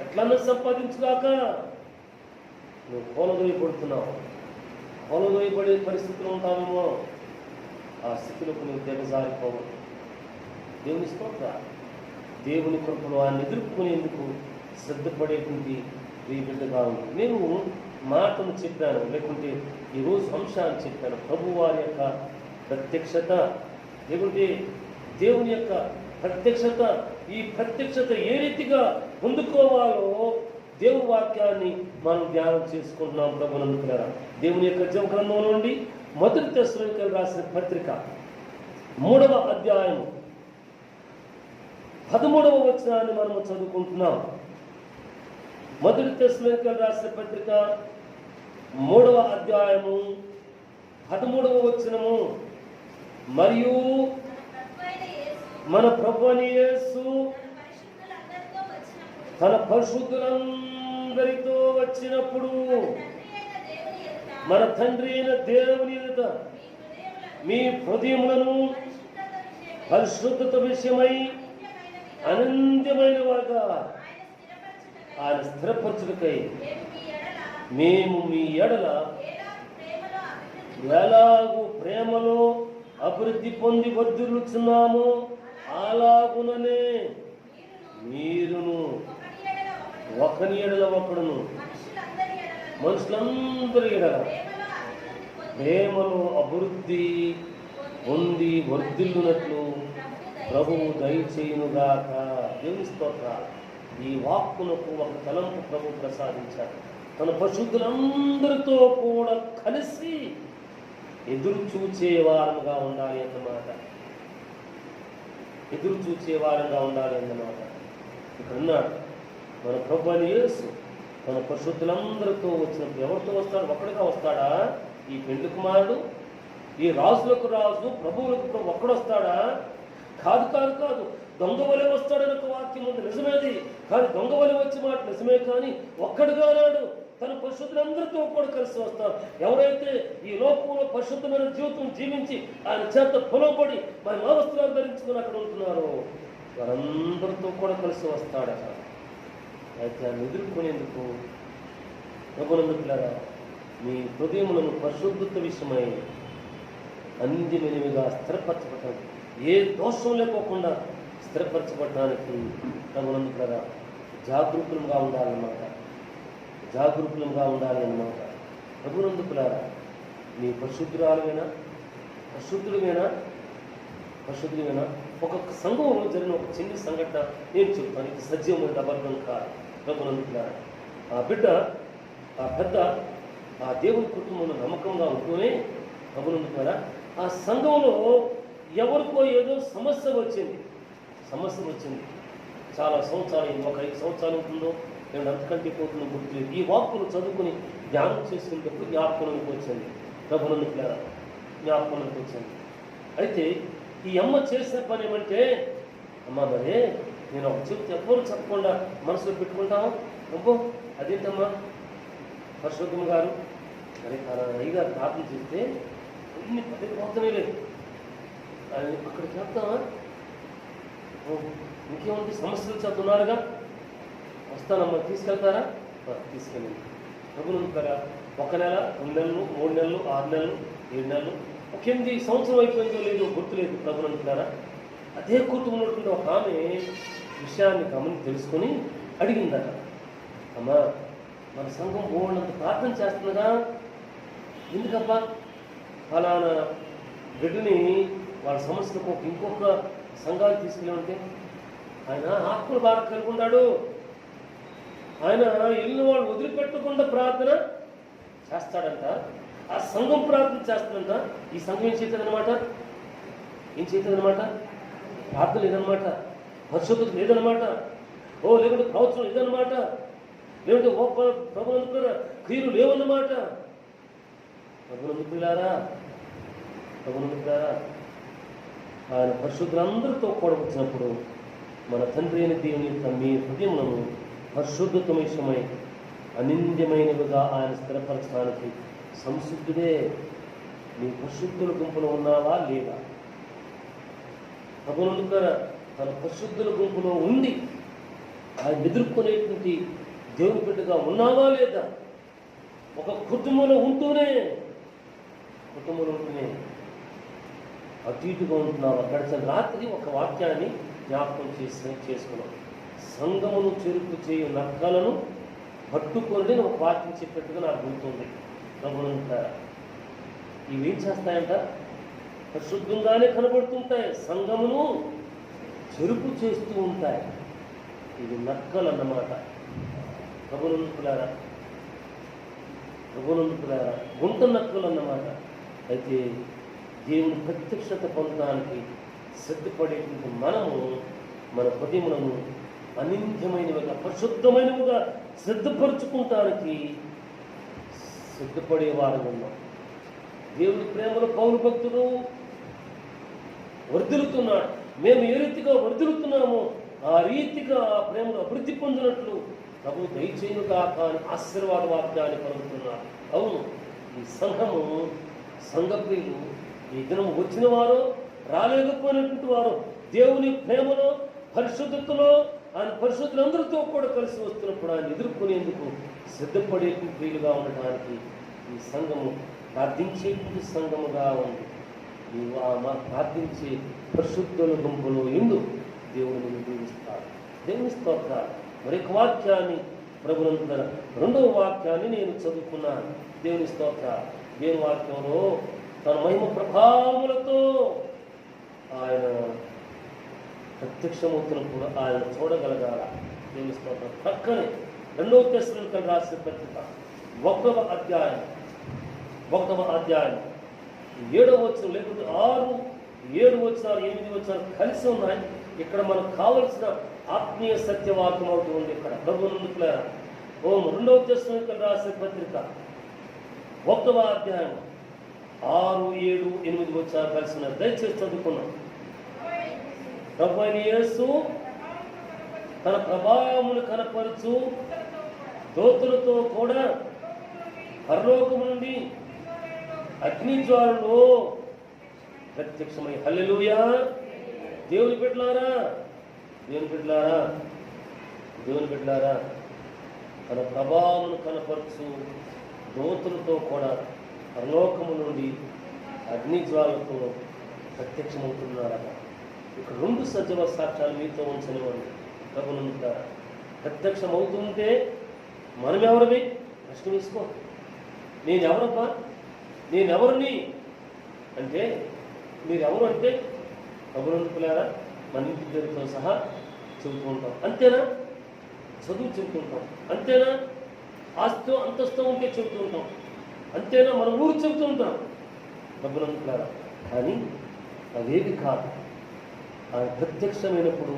ఎట్లన్నా సంపాదించుగాక నువ్వు కోలదోయబడుతున్నావు. కోలదోయబడే పరిస్థితులు ఉంటావేమో. ఆ స్థితిలోకి నువ్వు దిగజారిపోవు. దేవుని స్తోత్ర. దేవుని కృపలో ఆయన ఎదుర్కొనేందుకు సిద్ధపడేటువంటి ఈ బిడ్డగా ఉంది. నేను మాటను చెప్పాను, లేకుంటే ఈరోజు అంశాన్ని చెప్పాను. ప్రభు వారి యొక్క ప్రత్యక్షత, లేకుంటే దేవుని యొక్క ప్రత్యక్షత. ఈ ప్రత్యక్షత ఏ రీతిగా పొందుకోవాలో దేవుని వాక్యాన్ని మనం ధ్యానం చేసుకుంటున్నాం. ప్రభునందుకున్నారా, దేవుని యొక్క జీవ గ్రంథం నుండి మొదటి తెస్సలోనికయులకు రాసిన పత్రిక 3వ అధ్యాయం 13వ వచనాన్ని మనము చదువుకుంటున్నాం. మొదటి తెస్సలోనికయులకు రాసిన పత్రిక 3వ అధ్యాయము 13వ వచనము. మరియు మన ప్రభువైన యేసు తన పరిశుద్ధులందరితో వచ్చినప్పుడు మన తండ్రి అయిన దేవుని ఎదుట మీ హృదయములను పరిశుద్ధత విషయమై అనంతమైన వాగా ఆయన స్థిరపరచుటకై మేము మీ ఎడల ఎలాగూ ప్రేమలో అభివృద్ధి పొంది వర్ధిల్లుచున్నాము, అలాగుననే మీరును ఒకని ఎడల ఒకడును మనుషులందరి ఎడల ప్రేమలో అభివృద్ధి పొంది వర్ధిల్లునట్లు ప్రభువు దయచేయునుగాక. దేవుని స్తోత్ర. ఈ వాక్కునకు ఒక తలంపు ప్రభు ప్రసాదించాడు. తన పరిశుద్ధులందరితో కూడా కలిసి ఎదురు చూచేవారంగా ఉండాలి అన్నమాట. ఎదురు చూచేవారంగా ఉండాలి అన్నమాట. ఇక్కడ అన్నాడు మన ప్రభు అని యేసు మన పరిశుద్ధులందరితో వచ్చినప్పుడు ఎవరితో వస్తాడు? ఒక్కడిగా వస్తాడా? ఈ పెండ్లి కుమారుడు, ఈ రాజులకు రాజు, ప్రభువులకు ప్రభు ఒక్కడొస్తాడా? కాదు కాదు కాదు. దొంగ వలె వస్తాడని ఒక వాక్యం ఉంది, నిజమేది. కానీ దొంగ వలె వచ్చే మాట నిజమే, కానీ ఒక్కడుగా నాడు తన పరిశుద్ధులందరితో కూడా కలిసి వస్తారు. ఎవరైతే ఈ లోకంలో పరిశుద్ధమైన జీవితం జీవించి ఆయన చేత పొలబడి మరి వస్త్రాలు ధరించుకుని అక్కడ ఉంటున్నారో వారందరితో కూడా కలిసి వస్తాడట. అయితే ఆయన ఎదుర్కొనేందుకు ప్రభునందుకులారా మీ హృదయములను పరిశుద్ధత విషయమై అందిమెనివిగా స్థిరపరచబడటానికి, ఏ దోషం లేకోకుండా స్థిరపరచబడటానికి ప్రభునందుకులారా జాగరూకులుగా ఉండాలన్నమాట. జాగరూకులుగా ఉండాలన్నమాట. ప్రభునందుకులారా మీ పరిశుద్ధురాలువేనా? పరిశుద్ధులువేనా? ఒక సంఘంలో జరిగిన ఒక చిన్న సంఘటన నేను చెప్తాను. ఇది సజీవమైన అబద్ధం కాదు. ప్రభునందుకులారా ఆ బిడ్డ, ఆ పెద్ద ఆ దేవుని కుటుంబంలో నమ్మకంగా ఉంటూనే ప్రభునందుకులారా ఆ సంఘంలో ఎవరికో ఏదో సమస్య వచ్చింది. చాలా సంవత్సరాలు, ఒక 5 సంవత్సరాలు ఉంటుందో నేను అంతకంటే పోతుందో గుర్తులేదు. ఈ వాక్కును చదువుకుని ధ్యానం చేసుకునేటప్పుడు జ్ఞాపకంలోకి వచ్చింది. ప్రభునందుకులారా జ్ఞాపకంలోకి వచ్చింది. అయితే ఈ అమ్మ చేసిన పని ఏమంటే, అమ్మ మరే నేను ఒక చెప్తే ఎవరు చెప్పకుండా మనసులో పెట్టుకుంటాము. అబ్బో అదేంటమ్మా పరిశుద్ధమ్మ గారు, అరే అయ్యగారు ప్రార్థన చేస్తే అన్ని పద్ధతి పోతనే లేదు, అక్కడికి వెళ్తామా? ఇంకేముంది, సమస్యలు చదువున్నారుగా, వస్తానమ్మా తీసుకెళ్తారా? తీసుకెళ్ళండి. ప్రభునందుకులారా 1 నెల, 2 నెలలు, 3 నెలలు, 6 నెలలు, 7 నెలలు, ఒక 8 సంవత్సరం అయిపోయిందో లేదో గుర్తులేదు. ప్రభునందుకులారా అదే కుటుంబంలో ఒక ఆమె విషయాన్ని తెలుసుకొని అడిగిందట, అమ్మా మన సంఘం బోళ్ళంత ప్రార్థన చేస్తుండగా ఎందుకబ్బా ఫలానా బిడ్డని వాళ్ళ సమస్యలకు ఇంకొక సంఘాలు తీసుకెళ్ళమంటే, ఆయన ఆత్మలు బాగా కలిగి ఉన్నాడు, ఆయన ఇల్లు వాళ్ళు వదిలిపెట్టకుండా ప్రార్థన చేస్తాడంట, ఆ సంఘం ప్రార్థన చేస్తాడంట. ఈ సంఘం ఏం చేస్తుందన్నమాట? ప్రార్థన లేదనమాట, పరిశుద్ధత లేదనమాట, లేకుంటే ప్రవచనం లేదనమాట, లేకుంటే ప్రభునందుకులారా క్రియలు లేవన్నమాట. ప్రభునందుకులారా ఆయన పరిశుద్ధులందరితో కూడా వచ్చినప్పుడు మన తండ్రి అయిన దేవుని యొక్క మీ హృదయములను పరిశుద్ధతమై అనింద్యమైనవిగా ఆయన స్థిరపరచడానికి సంసిద్ధుడే. నీ పరిశుద్ధుల గుంపులో ఉన్నావా లేదా? ప్రభునందుకులారా తన పరిశుద్ధుల గుంపులో ఉండి ఆయన ఎదుర్కొనేటువంటి దేవుని బిడ్డగా ఉన్నావా లేదా? ఒక కుటుంబంలో ఉంటూనే అటు ఇటుగా ఉంటున్నావా? గడిచిన రాత్రి ఒక వాక్యాన్ని జ్ఞాపకం చేసుకున్నాం. సంఘమును చెరుపు చేయు నక్కలను పట్టుకొని ఒక వాక్యం చెప్పినట్టుగా నాకు గుర్తుంది. ప్రభునందుకులారా ఇవేం చేస్తాయంట? పరిశుద్ధంగానే కనబడుతుంటాయి, సంఘమును చెరుపు చేస్తూ ఉంటాయి. ఇది నక్కలు అన్నమాట. ప్రభునందుకులారా గుంట నక్కలు అన్నమాట. అయితే దేవుని ప్రత్యక్షత పొందడానికి సిద్ధపడేటువంటి మనము మన హృదయములను అనింద్యమైనవిగా పరిశుద్ధమైనవిగా సిద్ధపరచుకుంటానికి సిద్ధపడేవారు ఉన్నాం. దేవుని ప్రేమలో పౌలు భక్తుడు వర్ధిల్లుతున్నాడు. మేము ఏ రీతిగా వర్ధిల్లుతున్నామో ఆ రీతిగా ఆ ప్రేమను అభివృద్ధి పొందినట్లు ప్రభు దయచేయుగా కానీ ఆశీర్వాద వాక్యాన్ని పలుకుతున్నారు. అవును, ఈ సంఘప్రియులు ఈ దినం వచ్చిన వారు రాలేకపోయినటువంటి వారు దేవుని ప్రేమలో పరిశుద్ధతలో ఆయన పరిశుద్ధులందరితో కూడా కలిసి వస్తున్నప్పుడు ఆయన ఎదుర్కొనేందుకు సిద్ధపడే ప్రియులుగా ఉండటానికి ఈ సంఘము ప్రార్థించేటువంటి సంఘముగా ఉంది. నీవు ఆ ప్రార్థించే పరిశుద్ధుల గుంపులో ఎందు దేవుని దీవిస్తాడు. దేవుని స్తోత్రాలు. మరొక వాక్యాన్ని ప్రభునందున 2వ వాక్యాన్ని నేను చదువుకున్నాను. దేవుని స్తోత్రాలు. దేవుని వాక్యంలో తన మహిమ ప్రభావములతో ఆయన ప్రత్యక్షమవుతున్నప్పుడు ఆయన చూడగలగాల. దేవుని స్తోత్రం. పక్కనే 2వ తెస్సలోనికయులకు రాసిన పత్రిక 1వ అధ్యాయం 7వ వచనం లేకపోతే 6, 7 వచనాలు 8 వచనాలు కలిసి ఉన్నాయి. ఇక్కడ మనకు కావలసిన ఆత్మీయ సత్యవాక్యం అవుతుంది. ఇక్కడ ప్రభువు నందుకులారా 2వ తెస్సలోనికయులకు రాసిన పత్రిక 1వ అధ్యాయం 6, 7, 8 వచనాలు కలిసి ఉన్నాయి. దయచేసి చదువుకున్నాం. ప్రభువైన యేసు తన ప్రభావమును కనపరుచు దూతలతో కూడా పరలోకము నుండి అగ్నిజ్వాలలో ప్రత్యక్షమై హల్లెలూయా. దేవుని బిడ్డలారా తన ప్రభావమును కనపరుచు దూతలతో కూడా పరలోకము నుండి అగ్నిజ్వాలతో ప్రత్యక్షమవుతున్నారట. ఇక్కడ 2 సజీవ సాక్ష్యాలు మీతో ఉంచనివ్వండి. ప్రభువునందుకు ప్రత్యక్షం అవుతుంటే మనం ఎవరిని ప్రశ్న వేసుకో. నేనెవరబ్బా, నేనెవరిని అంటే మీరెవరు అంటే ప్రభువునందుకులారా మన ఇంటి పేరుతో సహా చెబుతూ ఉంటాం. అంతేనా? చదువు చెబుతూ ఉంటాం. అంతేనా? ఆస్తి అంతస్తు ఉంటే చెబుతూ ఉంటాం. అంతేనా? మన ఊరు చెబుతూ ఉంటాం ప్రభువునందుకులారా. కానీ అవేవి కాదు. ఆ ప్రత్యక్షమైనప్పుడు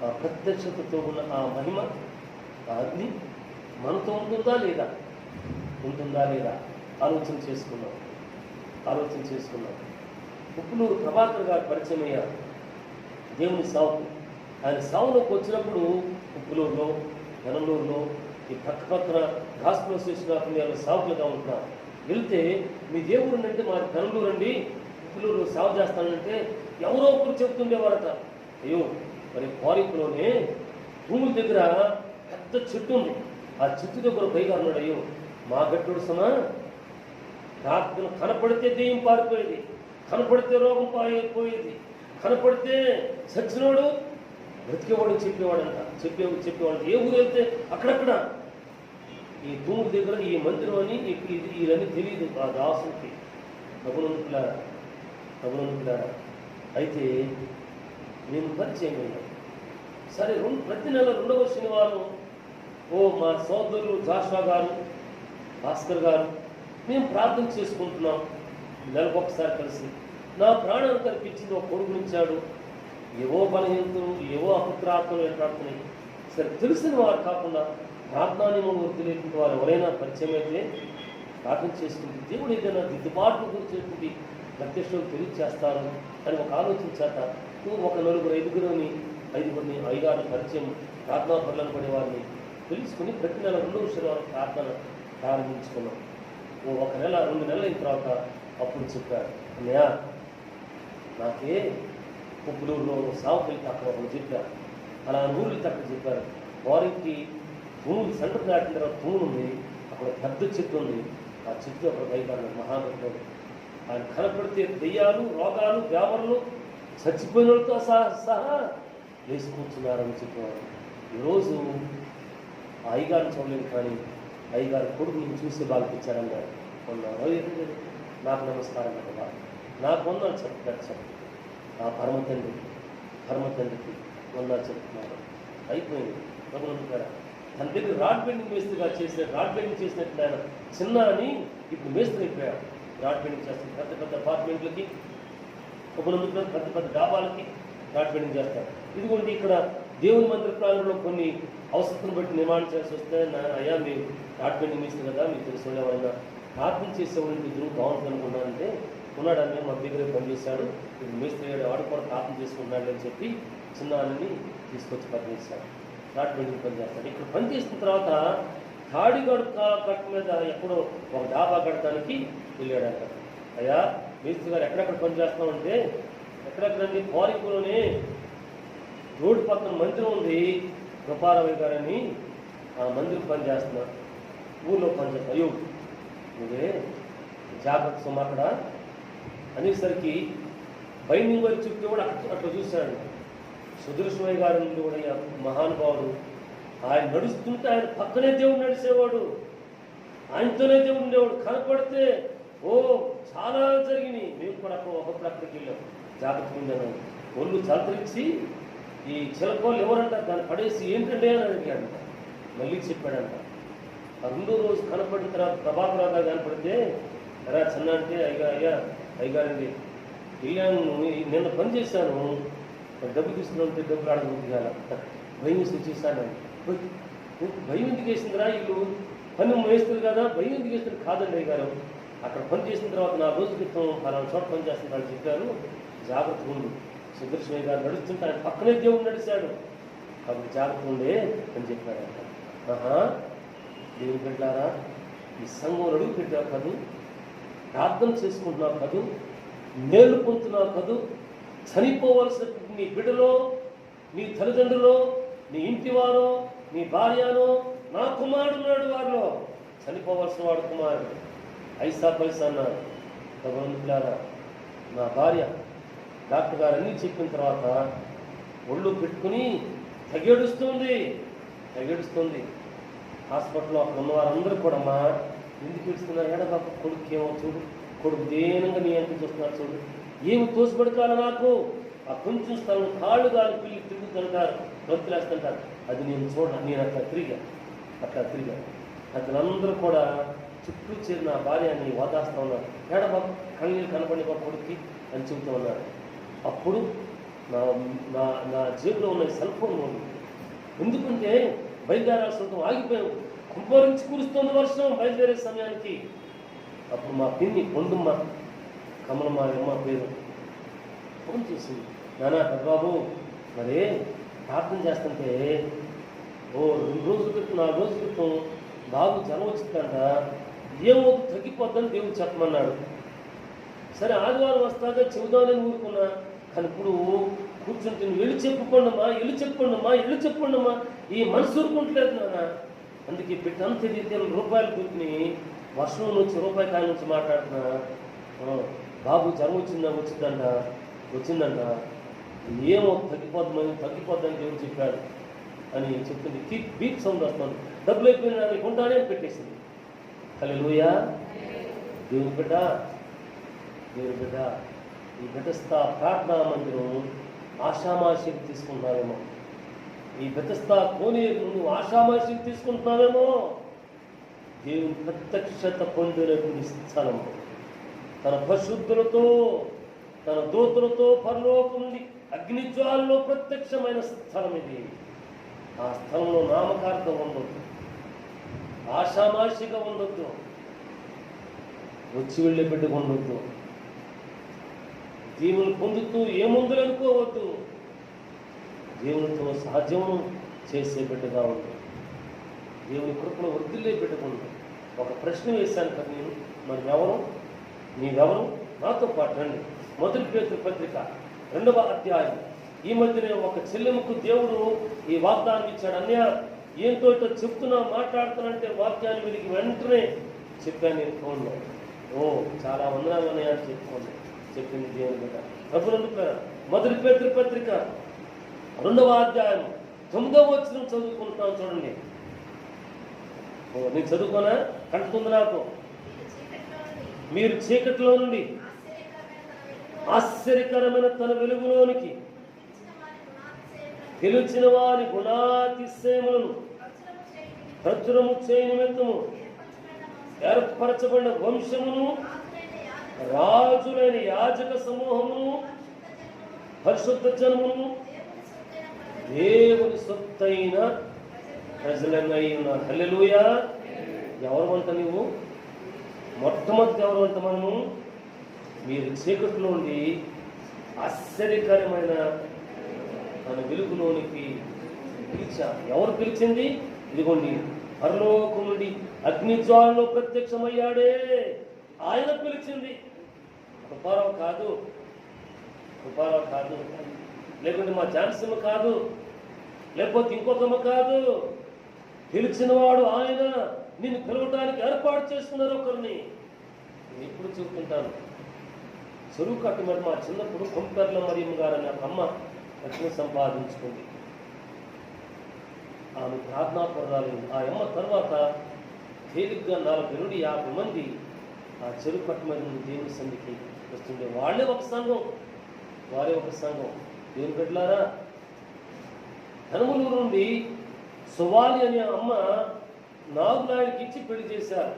ఆ ప్రత్యక్షతతో ఉన్న ఆ మహిమ, ఆ అగ్ని మనతో ఉంటుందా లేదా ఆలోచన చేసుకున్నాం. ఉప్పులూరు ప్రభాకర్ గారు పరిచయం అయ్యారు దేవుని సావుకు. ఆయన సావులోకి వచ్చినప్పుడు ఉప్పులూరులో, గనలూరులో ఈ పక్కన గాస్పుల్ అసోసియేషన్ ఆఫ్ ఇండియాలో సావులుగా ఉంటున్నారు. వెళ్తే మీ దేవుడు అంటే మాది గనలూరు అండి, ఉప్పులూరు సాగు చేస్తానంటే ఎవరో ఒకరు చెప్తుండేవారట. అయ్యో మరి కోరికలోనే భూముల దగ్గర పెద్ద చెట్టు ఉంది. ఆ చెట్టు దగ్గర పైగా అన్నాడు, అయ్యో మా గట్టుడు సమా ప్రార్థన కనపడితే దెయ్యం పారిపోయేది, కనపడితే రోగం పోయేది, కనపడితే సచ్చినోడు బ్రతికేవాడు చెప్పేవాడంట. చెప్పేవాడు ఏ ఊరు వెళ్తే అక్కడక్కడ ఈ భూముల దగ్గర ఈ మందిరం అని ఇవన్నీ తెలియదు ఆ దాసుకి. ప్రభువునందుకులారా అయితే నేను పరిచయం అయ్యాను. సరే ప్రతి నెల 2వ శనివారం మా సోదరులు జాషా గారు, భాస్కర్ గారు మేము ప్రార్థన చేసుకుంటున్నాం. నెలకొకసారి కలిసి నా ప్రాణాన్ని కల్పించింది ఒక కొడుకునిచ్చాడు. ఏవో బలహీనతలు, ఏవో అపుత్రాత్మలు ఏర్పడుతున్నాయి. సరే తెలిసిన వారు కాకుండా ప్రార్థనానియమం తెలియకుండా వారు ఎవరైనా పరిచయం అయితే ప్రార్థన చేసుకుంటే దేవుడు ఏదైనా దిద్దుబాట్లు గురించి ప్రత్యక్షం తెలియచేస్తారు అని ఒక ఆలోచన చేత ఒక 4-5 ఐదుగురిని అయ్యగారిని పరిచయం ప్రార్థనా పనులను పడేవారిని తెలుసుకుని ప్రతి నెల 2వ శనివారం ప్రార్థన ప్రారంభించుకున్నాం. 1 నెల 2 నెలలు అయిన తర్వాత అప్పుడు చెప్పారు, అన్నయ్య నాకే ఉప్పులూరులో సాగుకి వెళ్తే అక్కడ ఒకరు చెప్పారు, అలా ఊరు వెళ్తే అక్కడ చెప్పారు వారికి భూములు సెంటర్ దాటిన తర్వాత భూములు ఉంది, అక్కడ పెద్ద చెట్టు ఉంది. ఆ చెట్టు అక్కడ బయలుదేరిన మహానుభావుడు ఆయన కనపడితే దెయ్యాలు, రోగాలు, వ్యాపారులు చచ్చిపోయిన వాళ్ళతో సహా లేచి కూర్చున్నారని చెప్పేవారు. ఈరోజు ఆ అయ్యగారిని చూడలేదు, కానీ అయ్యగారి కొడుకు నేను చూసి బాలకిచ్చారన్నారు. కొన్నారు నాకు నమస్కారం కదా, నాకు వందలు చెప్తారు ఆ పరమ తండ్రికి వందలు చెప్తున్నారు. అయిపోయింది. ప్రభుత్వం గారు తన దగ్గర రాడ్ బెండింగ్ మేస్త్రిగా చేసినట్టు ఆయన చిన్న అని ఇప్పుడు మేస్త్రి అయిపోయాడు. రాడ్ బెండింగ్ చేస్తారు పెద్ద పెద్ద అపార్ట్మెంట్లకి, పెద్ద పెద్ద డాబాలకి రాడ్ బెండింగ్ చేస్తారు. ఇదిగోండి ఇక్కడ దేవుని మందిర ప్రాంగణంలో కొన్ని అవసరం బట్టి నిర్మాణం చేసి వస్తే అయ్యా మీరు రాడ్ బెండింగ్ మేస్త్రి కదా, మీకు తెలిసిన ఎవరైనా ప్రార్థన చేసేవాడిని ఇద్దరు బాగుంటుంది అనుకున్నానంటే ఉన్నాడని మా దగ్గరే పనిచేశాడు, ఇప్పుడు మేస్త్రి వాడు కూడా ప్రార్థన చేసుకుంటున్నాడు అని చెప్పి చిన్నాన్ని తీసుకొచ్చి పనిచేశాడు. రాడ్ బెండింగ్ పని చేస్తాడు. ఇక్కడ పని చేసిన తర్వాత తాడిగడు కట్ట మీద ఎక్కడో ఒక డాబా కట్టడానికి వెళ్ళాడంట. అయ్యా మేస్త్రి గారు ఎక్కడెక్కడ పని చేస్తామంటే ఎక్కడెక్కడండి కోరికలోనే రోడ్డు పక్కన మందిరం ఉంది, గొప్పారావయ్య గారని ఆ మందిరం పని చేస్తున్నా, ఊళ్ళో పని చేస్తా. అయ్యో నువ్వే జాగ్రత్త సొమ్మ అక్కడ అనేసరికి బైండింగ్ వారి చుట్టూ కూడా అట్లా చూశాడు. సుదర్శనయ్య గారి నుండి కూడా మహానుభావుడు ఆయన నడుస్తుంటే ఆయన పక్కనే దేవుడు నడిచేవాడు, ఆయనతోనే దేవుడు ఉండేవాడు. కనపడితే చాలా జరిగినాయి. మేము కూడా ఒకప్పుడు అక్కడికి వెళ్ళాం, జాగ్రత్త ఉండాను. ఒళ్ళు చలతరించి ఈ చిలకోళ్ళు ఎవరంట దాన్ని పడేసి ఏంటంటే అని అడిగాడంట. మళ్ళీ చెప్పాడంట. ఆ రెండో రోజు కనపడిన తర్వాత ప్రభాకరావు గారు కనపడితే, ఎలా చిన్న అంటే అయ్యగారండి వెళ్ళాను, నిన్న పని చేశాను, డబ్బు తీసుకుని డబ్బులు ఆడబుద్ధి కాల, భయం వేసి వచ్చేసాను. భయం ఎందుకు వేసిందిరా, వీళ్ళు పని వేస్తుంది కదా, భయం ఎందుకు వేస్తుంది కాదండి అయ్యగారు, అక్కడ పని చేసిన తర్వాత 4 రోజుల క్రితం పలానా చోట పని చేస్తున్నారు చెప్పారు, జాగ్రత్తగా ఉండు. సుదర్శనయ్య గారు నడుస్తుంటే ఆయన పక్కనే దేవుడు నడిచాడు, కాబట్టి జాగ్రత్త ఉండే అని చెప్పాడంట. దేవుని బిడ్డలారా, ఈ సంఘం అడుగు పెట్టావు కదూ, ప్రార్థన చేసుకుంటున్నావు కదూ, మేలు పొందుతున్నావు కదూ, చనిపోవలసిన నీ బిడ్డలో, నీ తల్లిదండ్రులో, నీ ఇంటి వారో, నీ భార్యనో, నా కుమారుడు ఉన్నాడు వారిలో, చనిపోవలసిన వాడు కుమారుడు, ఐసా పైసా అన్నారు. భగవంతులారా, నా భార్య డాక్టర్ గారు అన్నీ చెప్పిన తర్వాత ఒళ్ళు పెట్టుకుని తగేడుస్తుంది. హాస్పిటల్లో అక్కడ ఉన్న వారందరూ కూడా అమ్మా ఎందుకు ఏడుస్తున్నారు, ఏడబాబు కొడుకు ఏమో చూడు, కొడుకు దేనంగా నీ అంటే చూస్తున్నారు చూడు, ఏమి తోసిపెడతాను నాకు, ఆ కొంచెం స్థలం కాళ్ళు గాలి పిల్లి తిరుగుతుంటారు, గొంతులేస్తుంటారు, అది నేను చూడండి. నేను అట్లా తిరిగా అతనందరూ కూడా చుట్టూ చేరిన నా భార్యని ఓదాస్తూ ఉన్నారు. ఏడబాబు కళ్ళీళ్ళు కనపడి బాబు కొడుక్కి అని చెబుతూ ఉన్నారు. అప్పుడు నా జేబులో ఉన్న సెల్ ఫోన్ ఉంది. ఎందుకంటే బయలుదేరాల్సిన ఆగిపోయాం, కుంపరించి కురుస్తుంది వర్షం బయలుదేరే సమయానికి. అప్పుడు మా పిన్ని పొండుమ్మ, కమలమ్మ అమ్మ పేరు, ఫోన్ చేసింది. నానా పెద్దబాబు మరి ప్రార్థన చేస్తుంటే 2 రోజుల క్రితం 4 రోజుల క్రితం బాబు జ్వరం వచ్చిందంట, ఏమో తగ్గిపోద్దని దేవుడు చెప్పమన్నాడు. సరే ఆదివారం వస్తాగా చెబుదామని ఊరుకున్నా, కానీ ఇప్పుడు కూర్చుంటే నువ్వు వెళ్ళి చెప్పుకోండమ్మా ఈ మనసు ఊరుకుంటలేదు నాన్న. అందుకే పెట్టంత తెలియతే రూపాయలు కూర్చుని వర్షం నుంచి రూపాయి కాయల నుంచి మాట్లాడుతున్నా, బాబు జ్వరం వచ్చిందంట, ఏమో తగ్గిపోద్దని దేవుడు చెప్పాడు అని చెప్తుంది. బీప్ సౌండ్ వస్తుంది, డబ్బులు అయిపోయినా కొంటానే పెట్టేసింది. హల్లెలూయా. దేవుని బిడ్డ, ఈ బెతస్తా ప్రార్థనా మందిరం ఆషామాషికి తీసుకుంటున్నావేమో, ఈ బెతస్తా కోనేరు నువ్వు ఆషామాషికి తీసుకుంటున్నావేమో. దేవుని ప్రత్యక్షత పొందినటువంటి స్థలము, తన పరిశుద్ధులతో తన దూతలతో పరలోకం నుండి అగ్నిజ్వాలలో ప్రత్యక్షమైన స్థలం ఇది. ఆ స్థలంలో నామకార్థం ఉండొద్దు, ఆషామాషిగా ఉండొద్దు, వచ్చి వెళ్ళే బిడ్డగా ఉండొద్దు, దేవుని పొందుతూ ఏముందులు అనుకోవద్దు, దేవునితో సహజము చేసే బిడ్డగా ఉంది, దేవుని కృపను వృద్ధిల్లే బిడ్డగా ఉంది. ఒక ప్రశ్న వేశాను కదా నేను, మనం నీవెవరు నాతో పాటు రండి. మొదటి పేతురు పత్రిక 2వ అధ్యాయం. ఈ మధ్యనే ఒక చెల్లెముకు దేవుడు ఈ వాగ్దానం ఇచ్చాడు. అన్య ఏంటో చెప్తున్నా మాట్లాడుతానంటే వాక్యాన్ని వీరికి వెంటనే చెప్పాను నేను ఫోన్లో. చాలా వందనాలు అని చెప్పింది దేవుని బిడ్డ. ప్రభునందుకు మొదటి పేతురు పత్రిక 2వ అధ్యాయం 9వ వచనం చదువుకుంటాను చూడండి. నేను చదువుకోనా, కంటుతుంది నాకు. మీరు చీకటిలో నుండి ఆశ్చర్యకరమైన తన వెలుగులోనికి పిలిచిన వారి గుణాతిశయములను ప్రచురము చేయ నిమిత్తము ఏర్పరచబడిన వంశమును, రాజులైన యాజక సమూహమును, పరిశుద్ధ జనమును, దేవుని సొత్తైన ప్రజలై ఉన్నారు. హల్లెలూయా. ఎవరు అంట నీవు? మొట్టమొదటి ఎవరు అంట మనము? మీరు చీకటిలో ఉండి ఆశ్చర్యకరమైన తన వెలుగులోనికి పిలిచారు. ఎవరు పిలిచింది? ఇదిగోండి, పరలోకం నుండి అగ్నిజ్వాలలో ప్రత్యక్షమయ్యాడే ఆయన పిలిచింది. కృపారావు కాదు, లేకుంటే మా ఝాన్సమ్మ కాదు, లేకపోతే ఇంకొకమ్మ కాదు. పిలిచిన వాడు ఆయన. నిన్ను పిలవడానికి ఏర్పాటు చేసుకున్నారు ఒకరిని. నేను ఎప్పుడు చూస్తుంటాను, చెరువు కట్టు మరి మా చిన్నప్పుడు కొంపెర్ల మరియమ్మ గారు అనే అమ్మ లక్ష్మి సంపాదించుకుంది. ఆమె ప్రార్థనాపరాలు. ఆ అమ్మ తర్వాత తేలిగ్గా 40 నుండి 50 మంది ఆ చెరువు కట్టు మీద నుండి దేవుని సన్నిధికి వస్తుండే. వారే ఒక సంఘం. దేవుని బిడ్డలారా, ధనములు నుండి సువాలి అనే అమ్మ నాగులాయనకి ఇచ్చి పెళ్లి చేశారు.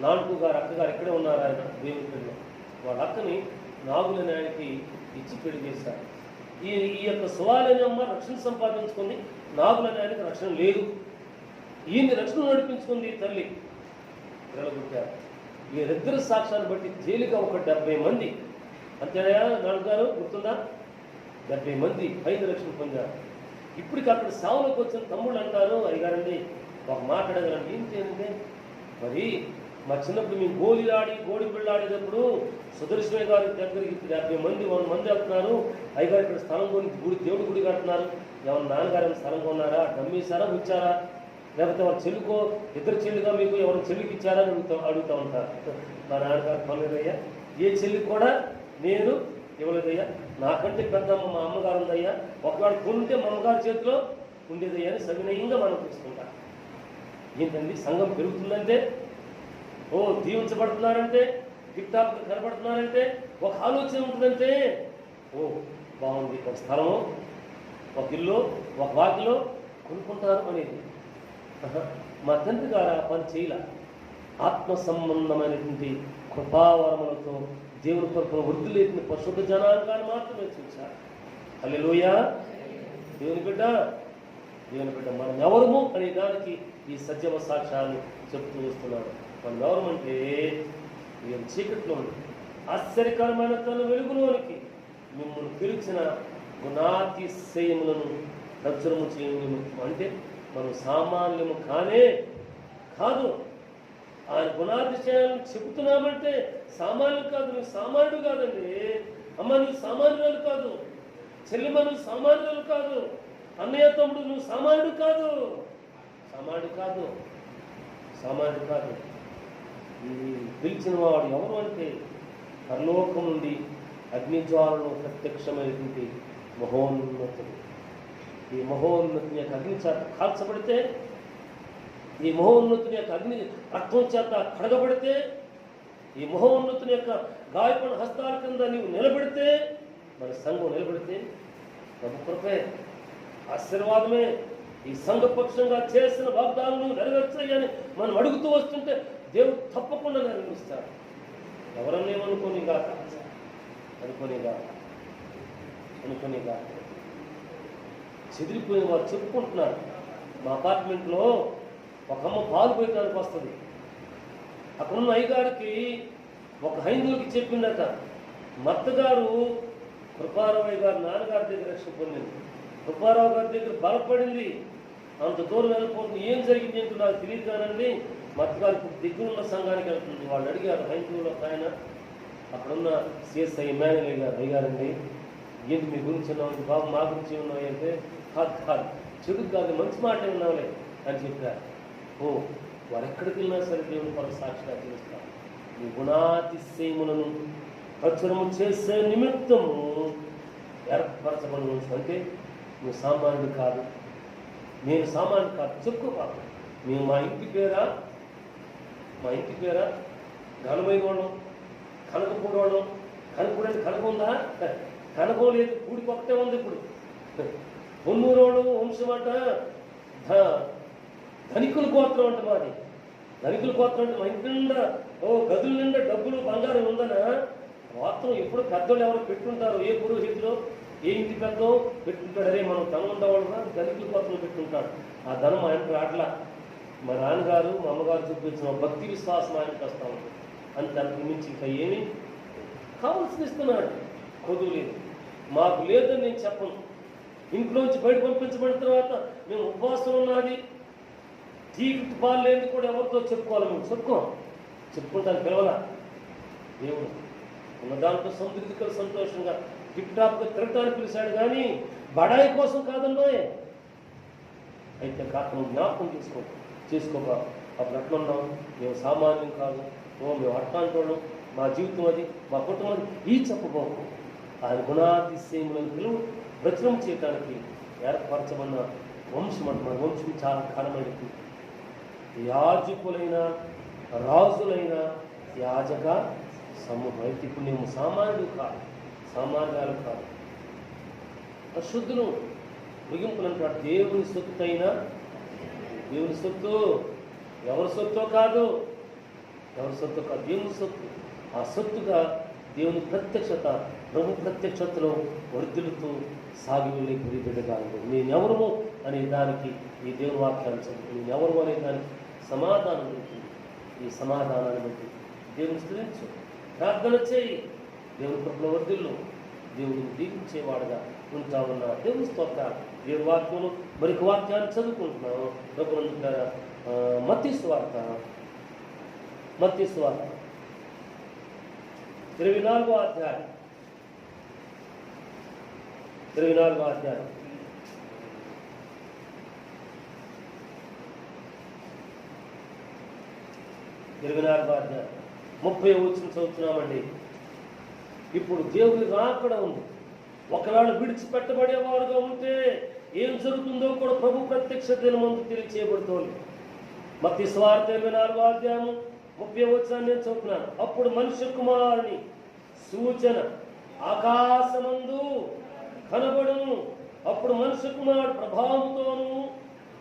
నాలుగు గారు అక్కగారు ఇక్కడే ఉన్నారు, ఆయన దేవుని పెళ్ళి. వాళ్ళ అక్కని నాగులని ఆయనకి ఇచ్చి పెళ్లి చేశారు. ఈ యొక్క సువాలి అనే అమ్మ రక్షణ సంపాదించుకుంది, నాగులని ఆయనకి రక్షణ లేదు. ఈయన్ని రక్షణ నడిపించుకుంది తల్లి, పిల్లలుగుట్టారు. వీరిద్దరు సాక్ష్యాన్ని బట్టి తేలిగా ఒక 70 మంది, అంతేనా నాలుగు గారు గుర్తుందా? 70 మంది పైన రక్షణ పొందారు. ఇప్పటికి అక్కడ సేవలోకి వచ్చిన తమ్ముళ్ళు అంటారు, అయ్యగారండి ఒక మాట అడగలండి, ఏం చేయండి మరి మా చిన్నప్పుడు మేము గోడి బిళ్ళ ఆడేటప్పుడు సుదర్శనయ్య గారి దగ్గరికి 70 మంది 100 మంది వెళ్తున్నారు, అయ్యగారు ఇక్కడ స్థలం కొని దేవుడి గుడి కడుతున్నారు, ఎవరి నాన్నగారు స్థలం కొన్నారా, నమ్మేశారా, ఇచ్చారా, లేకపోతే వాళ్ళ చెల్లికో ఇద్దరు చెల్లిగా మీకు ఎవరి చెల్లికి ఇచ్చారా అని అడుగుతూ ఉంటారు. మా నాన్నగారు కొనలేదయ్యా, ఏ చెల్లికి కూడా నేను ఇవ్వలేదయ్యా, నాకంటే పెద్దమ్మ మా అమ్మగారు ఉందయ్యా, ఒకవేళ కొనుంటే మా అమ్మగారి చేతిలో ఉండేదయ్యా అని సవినయంగా మనం తీసుకుంటాం. ఏంటండి సంఘం పెరుగుతుందంటే, ఓ దీవించబడుతున్నారంటే, టిక్టాక్ కనబడుతున్నారంటే, ఒక ఆలోచన ఉంటుందంటే, ఓ బాగుంది ఒక స్థలము, ఒక ఇల్లు, ఒక వాకిలో కొనుక్కుంటారు అనేది. మా తండ్రి గారు ఆ పని చేయలే. ఆత్మ సంబంధమైనటువంటి కృపావరములతో దేవుని కొరకు వృద్ధి లేని పరిశుద్ధ జనాంగాన్ని మాత్రమే చూశారు. హల్లెలూయా. దేవుని బిడ్డ మనం ఎవరము అనే దానికి ఈ సజీవ సాక్ష్యాన్ని చెప్తూ వస్తున్నాడు. మనం ఎవరమంటే మీరు చీకట్లో ఆశ్చర్యకరమైన తన వెలుగులోనికి మిమ్మల్ని పిలిచిన గుణాతిశయములను ప్రచురము చేయని, అంటే మనం సామాన్యము కానే కాదు. ఆయన గుణాతిశయాలను చెబుతున్నామంటే సామాన్యులు కాదు, నువ్వు సామాన్యుడు కాదండి. అమ్మ నువ్వు సామాన్యులు కాదు, చెల్లిమ నువ్వు సామాన్యులు కాదు, అన్నయ్య తమ్ముడు నువ్వు సామాన్యుడు కాదు, సామాన్యుడు కాదు. ఈ పిలిచిన వాడు ఎవరు అంటే పరలోకం నుండి అగ్నిజ్వాలను ప్రత్యక్షమైనటువంటి మహోన్నతుడు. ఈ మహోన్నతుని యొక్క అగ్ని చేత కాల్చబడితే, ఈ మహోన్నతుని యొక్క అగ్ని రక్తం చేత కడగబడితే, ఈ మహోన్నతుని యొక్క గాయపడిన హస్తాల కింద నీవు నిలబడితే, మన సంఘం నిలబడితే ప్రభు కృపే, ఆశీర్వాదమే. ఈ సంఘపక్షంగా చేసిన వాగ్దానం నెరవేర్చాయని మనం అడుగుతూ వస్తుంటే దేవుడు తప్పకుండా నెరవేరుస్తాడు. ఎవరన్నా ఏమనుకోనిగా చెదిరిపోయిన వారు చెప్పుకుంటున్నారు. మా అపార్ట్మెంట్లో ఒక అమ్మ పాలు పోయడానికి వస్తుంది. అక్కడున్న అయ్యగారికి ఒక హైందువులకి చెప్పిందట, మత్తగారు కృపారావు గారు నాన్నగారి దగ్గర రక్షణ పొందింది, కృపారావు గారి దగ్గర బలపడింది, అంత దూరం వెళ్ళిపోతుంది, ఏం జరిగింది ఏంటో నాకు తెలియదు కానండి, మత్తగారికి దగ్గరున్న సంఘానికి వెళ్తుంది. వాళ్ళు అడిగారు హైందువులు ఒక ఆయన, అక్కడున్న సిఎస్ఐ ఇమాన్యుల్ గారు, అయ్యారండి ఏంటి మీ గురించి ఉన్నావు, బాబు మా గురించి ఉన్నావు అంటే, కాదు చెడు కాదు మంచి మాట ఉన్నావులే అని చెప్పారు. ఓ వారు ఎక్కడికి వెళ్ళినా సరే దేవుని కొరకు సాక్షిగా చేస్తారు. నీ గుణాతిశయములను ప్రచురము చేసే నిమిత్తము ఏర్పరచబడి అంటే నువ్వు సామాన్యుడు కాదు, నేను సామాన్యుడు కాదు చెప్పుకోబాదు. మేము మా ఇంటి పేరా ఘనమైన వాళ్ళం, కనకపూడి వాళ్ళం. కనకపూడి అంటే కనక ఉందా? కనకం లేదు, కూడికి ఒకటే ఉంది. ఇప్పుడు పొన్నూరోడు వంశం అంట ధనికుల గోత్రం అంట మాది. ధనికుల గోత్రం అంటే మా ఇంటి నిండా గదుల నిండా డబ్బులు బంగారం ఉందనా గోత్రం. ఎప్పుడు పెద్దోళ్ళు ఎవరు పెట్టుంటారు, ఏ పురోహితులు ఏ ఇంటి పెద్ద పెట్టుంటాడు. అరే మనం ధనం ఉండేవాళ్ళు ధనికుల గోత్రం పెట్టుంటాడు. ఆ ధనం ఆయనకు రాట్లా. మా నాన్నగారు మా అమ్మగారు చూపించిన భక్తి విశ్వాసం ఆయనకు వస్తా ఉంది. అంతకు మించి ఇంకా ఏమి కావాల్సిన ఇస్తున్నాడు. కొదువు లేదు, మాకు లేదని నేను చెప్పను. ఇంట్లోంచి బయట పంపించబడిన తర్వాత మేము ఉపవాసం ఉన్నది, తీపి పాలు లేని కూడా ఎవరితో చెప్పుకోవాలి. మేము చెప్పుకుంటాను పిలవలా. దేవుడు ఉన్న దాంట్లో సంతృప్తికర సంతోషంగా టిప్ టాప్గా తిరగటానికి పిలిచాడు, కానీ బడాయి కోసం కాదన్నాయే. అయితే కాక జ్ఞాపకం చేసుకోక అప్పుడు అట్లున్నాం, మేము సామాన్యం కాదు, మేము అట్లాంటి వాళ్ళం, మా జీవితం అది, మా కుటుంబం ఈ చెప్పబోకు. ఆయన గుణాతిశయములను పిలువు ప్రచురం చేయడానికి ఏర్పరచబడిన వంశం అంట. మన వంశం చాలా ఘనమైనది. యాజకులైన రాజులైన యాజక సమూహం. అయితే ఇప్పుడు మేము సామాన్యులు కాదు, పరిశుద్ధులు. ముగింపులంటాడు దేవుని సొత్తు అయినా, దేవుని సొత్తు ఎవరి సొత్తు కాదు, ఎవరి సొత్తు కాదు, దేవుని సొత్తు. ఆ సొత్తుగా దేవుని ప్రత్యక్షత, ప్రభు ప్రత్యక్షతలో వర్ధిల్లుతూ సాగి వెళ్ళే గురి బిడ్డగా ఉంటుంది. నేనెవరు అనే దానికి ఈ దేవుని వాక్యాన్ని చదువు, నేనెవరు అనే దానికి సమాధానం దొరుకుతుంది. ఈ సమాధానాన్ని బట్టి దేవుని స్తుతించు, ప్రార్థన చేయి, దేవుని కృపలో వర్ధిల్లు, దేవుని దీవించేవాడుగా ఉంటా ఉన్నా. దేవుని స్తోత్ర. దేవుని వాక్యమును మరొక వాక్యాన్ని చదువుకుంటున్నాం. మత్తయి సువార్త 24వ అధ్యాయం 24వ అధ్యాయం 30వ వచనం చదువుతున్నామండి. ఇప్పుడు దేవుని రాకడ ఉంది. ఒకవేళ విడిచిపెట్టబడేవారుగా ఉంటే ఏం జరుగుతుందో కూడా ప్రభు ప్రత్యక్ష దినమందు తెలియచేయబడుతోంది. మత్తయి సువార్త 24వ అధ్యాయం 30వ వచనాన్ని నేను చదువుతున్నాను. అప్పుడు మనుష్య కుమారుని సూచన ఆకాశమందు కనబడును. అప్పుడు మనుష్య కుమారుడు ప్రభావంతోను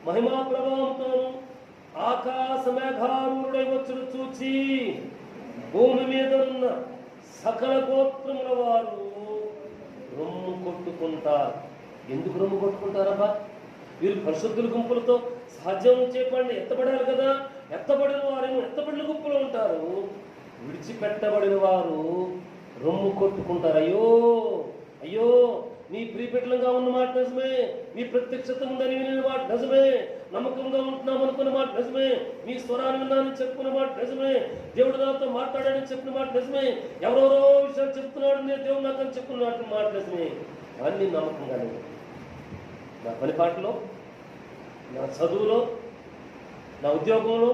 మహిమా ప్రభావంతోను ఆకాశ మేఘారుడై వచ్చును చూచి భూమి మీద ఉన్న సకల గోత్రముల వారు రొమ్ము కొట్టుకుంటారు. ఎందుకు రొమ్ము కొట్టుకుంటారబ్బా? వీరు పరిశుద్ధుల గుంపులతో సహజం చెప్పండి, ఎత్తబడాలి కదా. ఎత్తబడిన వారేమో ఎత్తబడిన గుంపులో ఉంటారు, విడిచిపెట్టబడిన వారు రొమ్ము కొట్టుకుంటారు. అయ్యో అయ్యో, నీ ప్రీపెట్లంగా ఉన్న మాట నిజమే, నీ ప్రత్యక్షత ఉందని వినే మాట నిజమే, నమ్మకంగా ఉంటున్నాం అనుకున్న మాట నిజమే, నీ స్వరాన్ని విన్నానని చెప్పుకున్న మాట నిజమే, దేవుడు నాతో మాట్లాడాడని చెప్పిన మాట నిజమే, ఎవరెవరో విషయాలు చెప్తున్నాడు, నేను దేవుడు నాతో చెప్పుకున్న మాట నిజమే. అన్నీ నమ్మకంగా లేదు. నా పనిపాట్లో, నా చదువులో, నా ఉద్యోగంలో,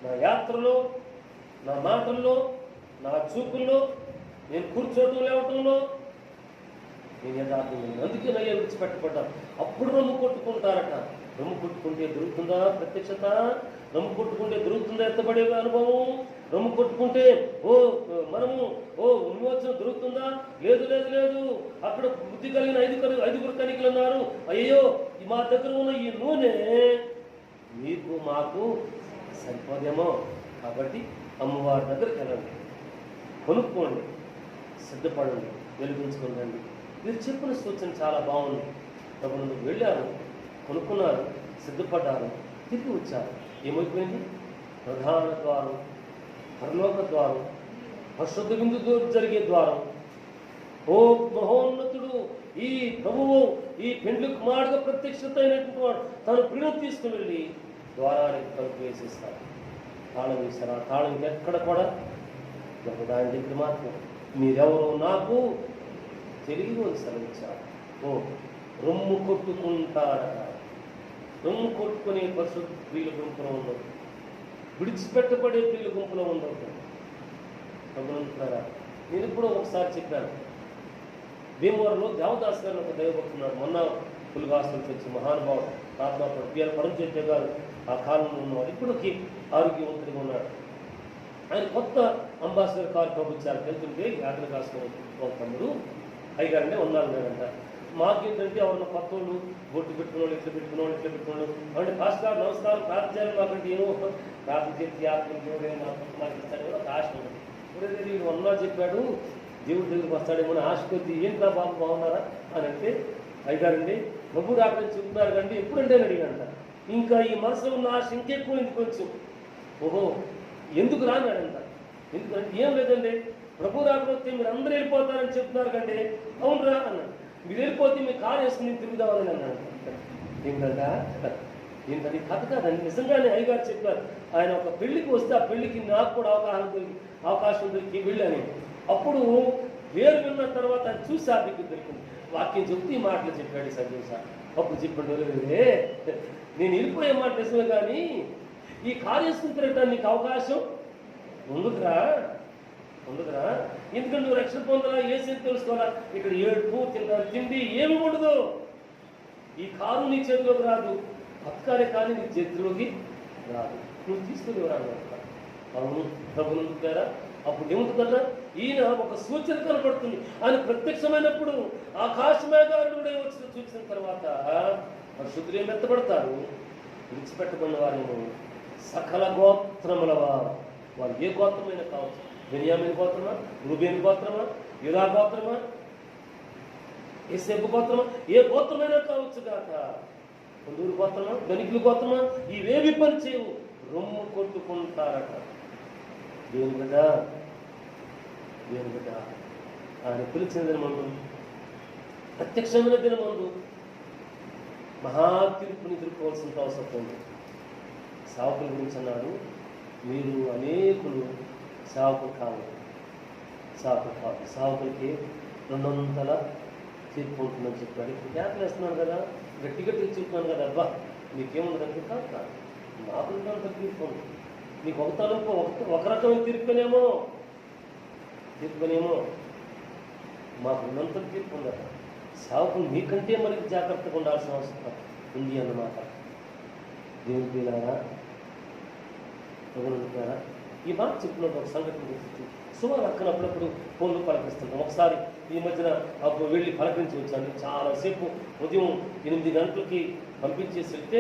నా యాత్రలో, నా మాటల్లో, నా చూపుల్లో, నేను కూర్చోవటం లేవటంలో నేను యథార్థం. అందుకే నయ్య విడిచిపెట్టబడ్డాను. అప్పుడు రొమ్ము కొట్టుకుంటారట. రొమ్ము కొట్టుకుంటే దొరుకుతుందా ప్రత్యక్షత? రొమ్ము కొట్టుకుంటే దొరుకుతుందా ఎత్తబడే అనుభవం? రొమ్ము కొట్టుకుంటే మనము విమోచన దొరుకుతుందా? లేదు లేదు లేదు. అక్కడ బుద్ధి కలిగిన ఐదుగురు కనికలు అన్నారు, అయ్యో మా దగ్గర ఉన్న ఈ నూనె మీకు మాకు సరిపోదేమో, కాబట్టి అమ్మవారి దగ్గరికి వెళ్ళండి, కొనుక్కోండి, సిద్ధపడండి, వెలిగించుకోండి. మీరు చెప్పిన సూచన చాలా బాగుంది. ప్రభుత్వం వెళ్ళారు, కొనుక్కున్నారు, సిద్ధపడ్డారు, తిరిగి వచ్చారు. ఏమైపోయింది? ప్రధాన ద్వారం, పరలోక ద్వారం, పరిశుద్ధ బిందు జరిగే ద్వారం. ఓ మహోన్నతుడు, ఈ ప్రభువు ఈ పెండ్లి కుమారుడుగా ప్రత్యక్షత అయినటువంటి వాడు తన ప్రియులను తీసుకుని వెళ్ళి ద్వారానికి తలుపు వేసేస్తారు. తాళం వేశారు. ఆ తాళం ఎక్కడ కూడా దాని దగ్గర మాత్రం మీరెవరో నాకు తెలియదు అని సెలవిచ్చారు. రొమ్ము కొట్టుకుంటారట. రొమ్ము కొట్టుకునే పరిశుద్ధ ప్రియుల గుంపులో ఉండదు, విడిచిపెట్టబడే ప్రియుల గుంపులో ఉండదు. ప్రభుత్వారా, నేను ఇప్పుడు ఒకసారి చెప్పాను, భీమవరంలో దేవదాస్ గారిని ఒక దైవభక్తున్నాడు. మొన్న పులిగాస్తులు వచ్చి మహానుభావుడు ఆత్మపడు పిఆర్ పరంచేత్య గారు ఆ కాలంలో ఉన్నవాడు, ఇప్పటికి ఆరోగ్యవంతుడిగా ఉన్నాడు. ఆయన కొత్త అంబాసిడర్ కారు పంపించారు. వెళ్తుంటే యాత్ర కాసుకుని ఒక తమ్ముడు అయ్యారంటే ఉన్నారు లేదంట. మాకేంటంటే ఎవరన్నా కొత్త వాళ్ళు బొట్టు పెట్టుకున్నాడు, ఇట్లా పెట్టుకున్నాడు, ఇట్లా పెట్టుకున్నాడు అంటే కాస్ట్ గారు నమస్కారం ప్రార్థించాలి. మాకంటే ఏమో ప్రార్థన చేసి యాత్ర మాకు ఇస్తాడు కదా, ఒక ఆశ ఉంది. వీడు ఉన్నా చెప్పాడు, దేవుడి దగ్గరికి వస్తాడేమో ఆశ కొద్ది. ఏంటా బాబు బాగున్నారా అని అంటే, అయ్యారండి ప్రభు రాకని చెప్తున్నారు కండి, ఎప్పుడంటే అని అడిగాడంట. ఇంకా ఈ మనసులో ఉన్న ఆశ ఇంకెక్కువైంది కొంచెం. ఓహో ఎందుకు రాన్నాడంట. ఎందుకంటే ఏం లేదండి, ప్రభు రాకపోతే మీరు అందరూ వెళ్ళిపోతారని చెప్తున్నారు కండి. అవును రా అన్నాడు. మీరు వెళ్ళిపోతే మీ కారు వేసుకుని తిరుగుదామని అన్నాడు. ఏంటంటే కథ కాదండి, నిజంగానే అయ్యగారు చెప్పారు. ఆయన ఒక పెళ్లికి వస్తే ఆ పెళ్లికి నాకు కూడా అవకాశం దొరికి వెళ్ళని. అప్పుడు పేరు విన్న తర్వాత ఆయన చూసి ఆర్థిక దొరికింది. వాక్యం చెప్తే ఈ మాటలు చెప్పాడు సంజయ్ సార్. అప్పుడు చెప్పండి, నేను వెళ్ళిపోయే మాట నిజమే, కానీ ఈ కారు వేసుకుని తిరగటానికి నీకు అవకాశం ఉండదురా. ఎందుకంటే నువ్వు రక్షణ పొందాలా, ఏసేది తెలుసుకోవాలా. ఇక్కడ ఏడుపు తిండి ఏమి ఉండదు. ఈ కారు నీ చేతిలోకి రాదు, బతకాలే కానీ నీ చేతిలోకి రాదు. నువ్వు తీసుకుని రాను. అవును ప్రభునందుకారా, అప్పుడు ఏముంటుందన్నా, ఈయన ఒక సూచన కనబడుతుంది. ఆయన ప్రత్యక్షమైనప్పుడు ఆకాశ మేఘారుడే వచ్చిన చూసిన తర్వాత పరిశుద్ధులు ఏం ఎత్తబడతారు? విడిచిపెట్టబడిన వారేమో సకల గోత్రముల వారు. వారు ఏ గోత్రమైనా కావచ్చు. బెన్యామీను గోత్రమా, రూబేను గోత్రమా, యూదా గోత్రమా, యోసేపు గోత్రమా, ఏ గోత్రమైనా కావచ్చు కాక. కొందూరు గోత్రమా, ధనికుల గోత్రమా, ఇవేవి పని చేయవు, రొమ్ము కొట్టుకుంటారట. దేవుని బిడ్డ, దేవుని బిడ్డ, ఆయన పిలిచిన దినమందు, ప్రత్యక్షమైన దినమందు మహాతీర్పుని ఎదుర్కోవాల్సిన అవసరం ఉంది. సేవకుల గురించి అన్నాడు, మీరు అనేకులు సేవకులు కావాలి. సేవకులకి 200 తీర్పు ఉంటుందని చెప్పాడు. ఇప్పుడు జాతలు వేస్తున్నాను కదా, గట్టిగా చెప్తున్నాను కదా, అబ్బా నీకేముందంటే కాదు, నాకు 200 తీర్పు ఉంది. నీకు ఒక రకమైన తీర్పునేమో మాకు 200 తీర్పు ఉందట. సేవకులు మీకంటే మరి జాగ్రత్తగా ఉండాల్సిన అవసరం ఉంది అన్నమాట. దేవుని పిల్లారా, ఎవరుంటారా? ఈ మాట చెప్పినప్పుడు ఒక సంఘటన గురించి సుమారు అక్కడప్పుడప్పుడు ఫోన్లు పలకరిస్తుంటాం. ఒకసారి ఈ మధ్యన అప్పుడు వెళ్ళి పలకరించి వచ్చాను. చాలాసేపు ఉదయం 8 గంటలకి పంపించేసి వెళ్తే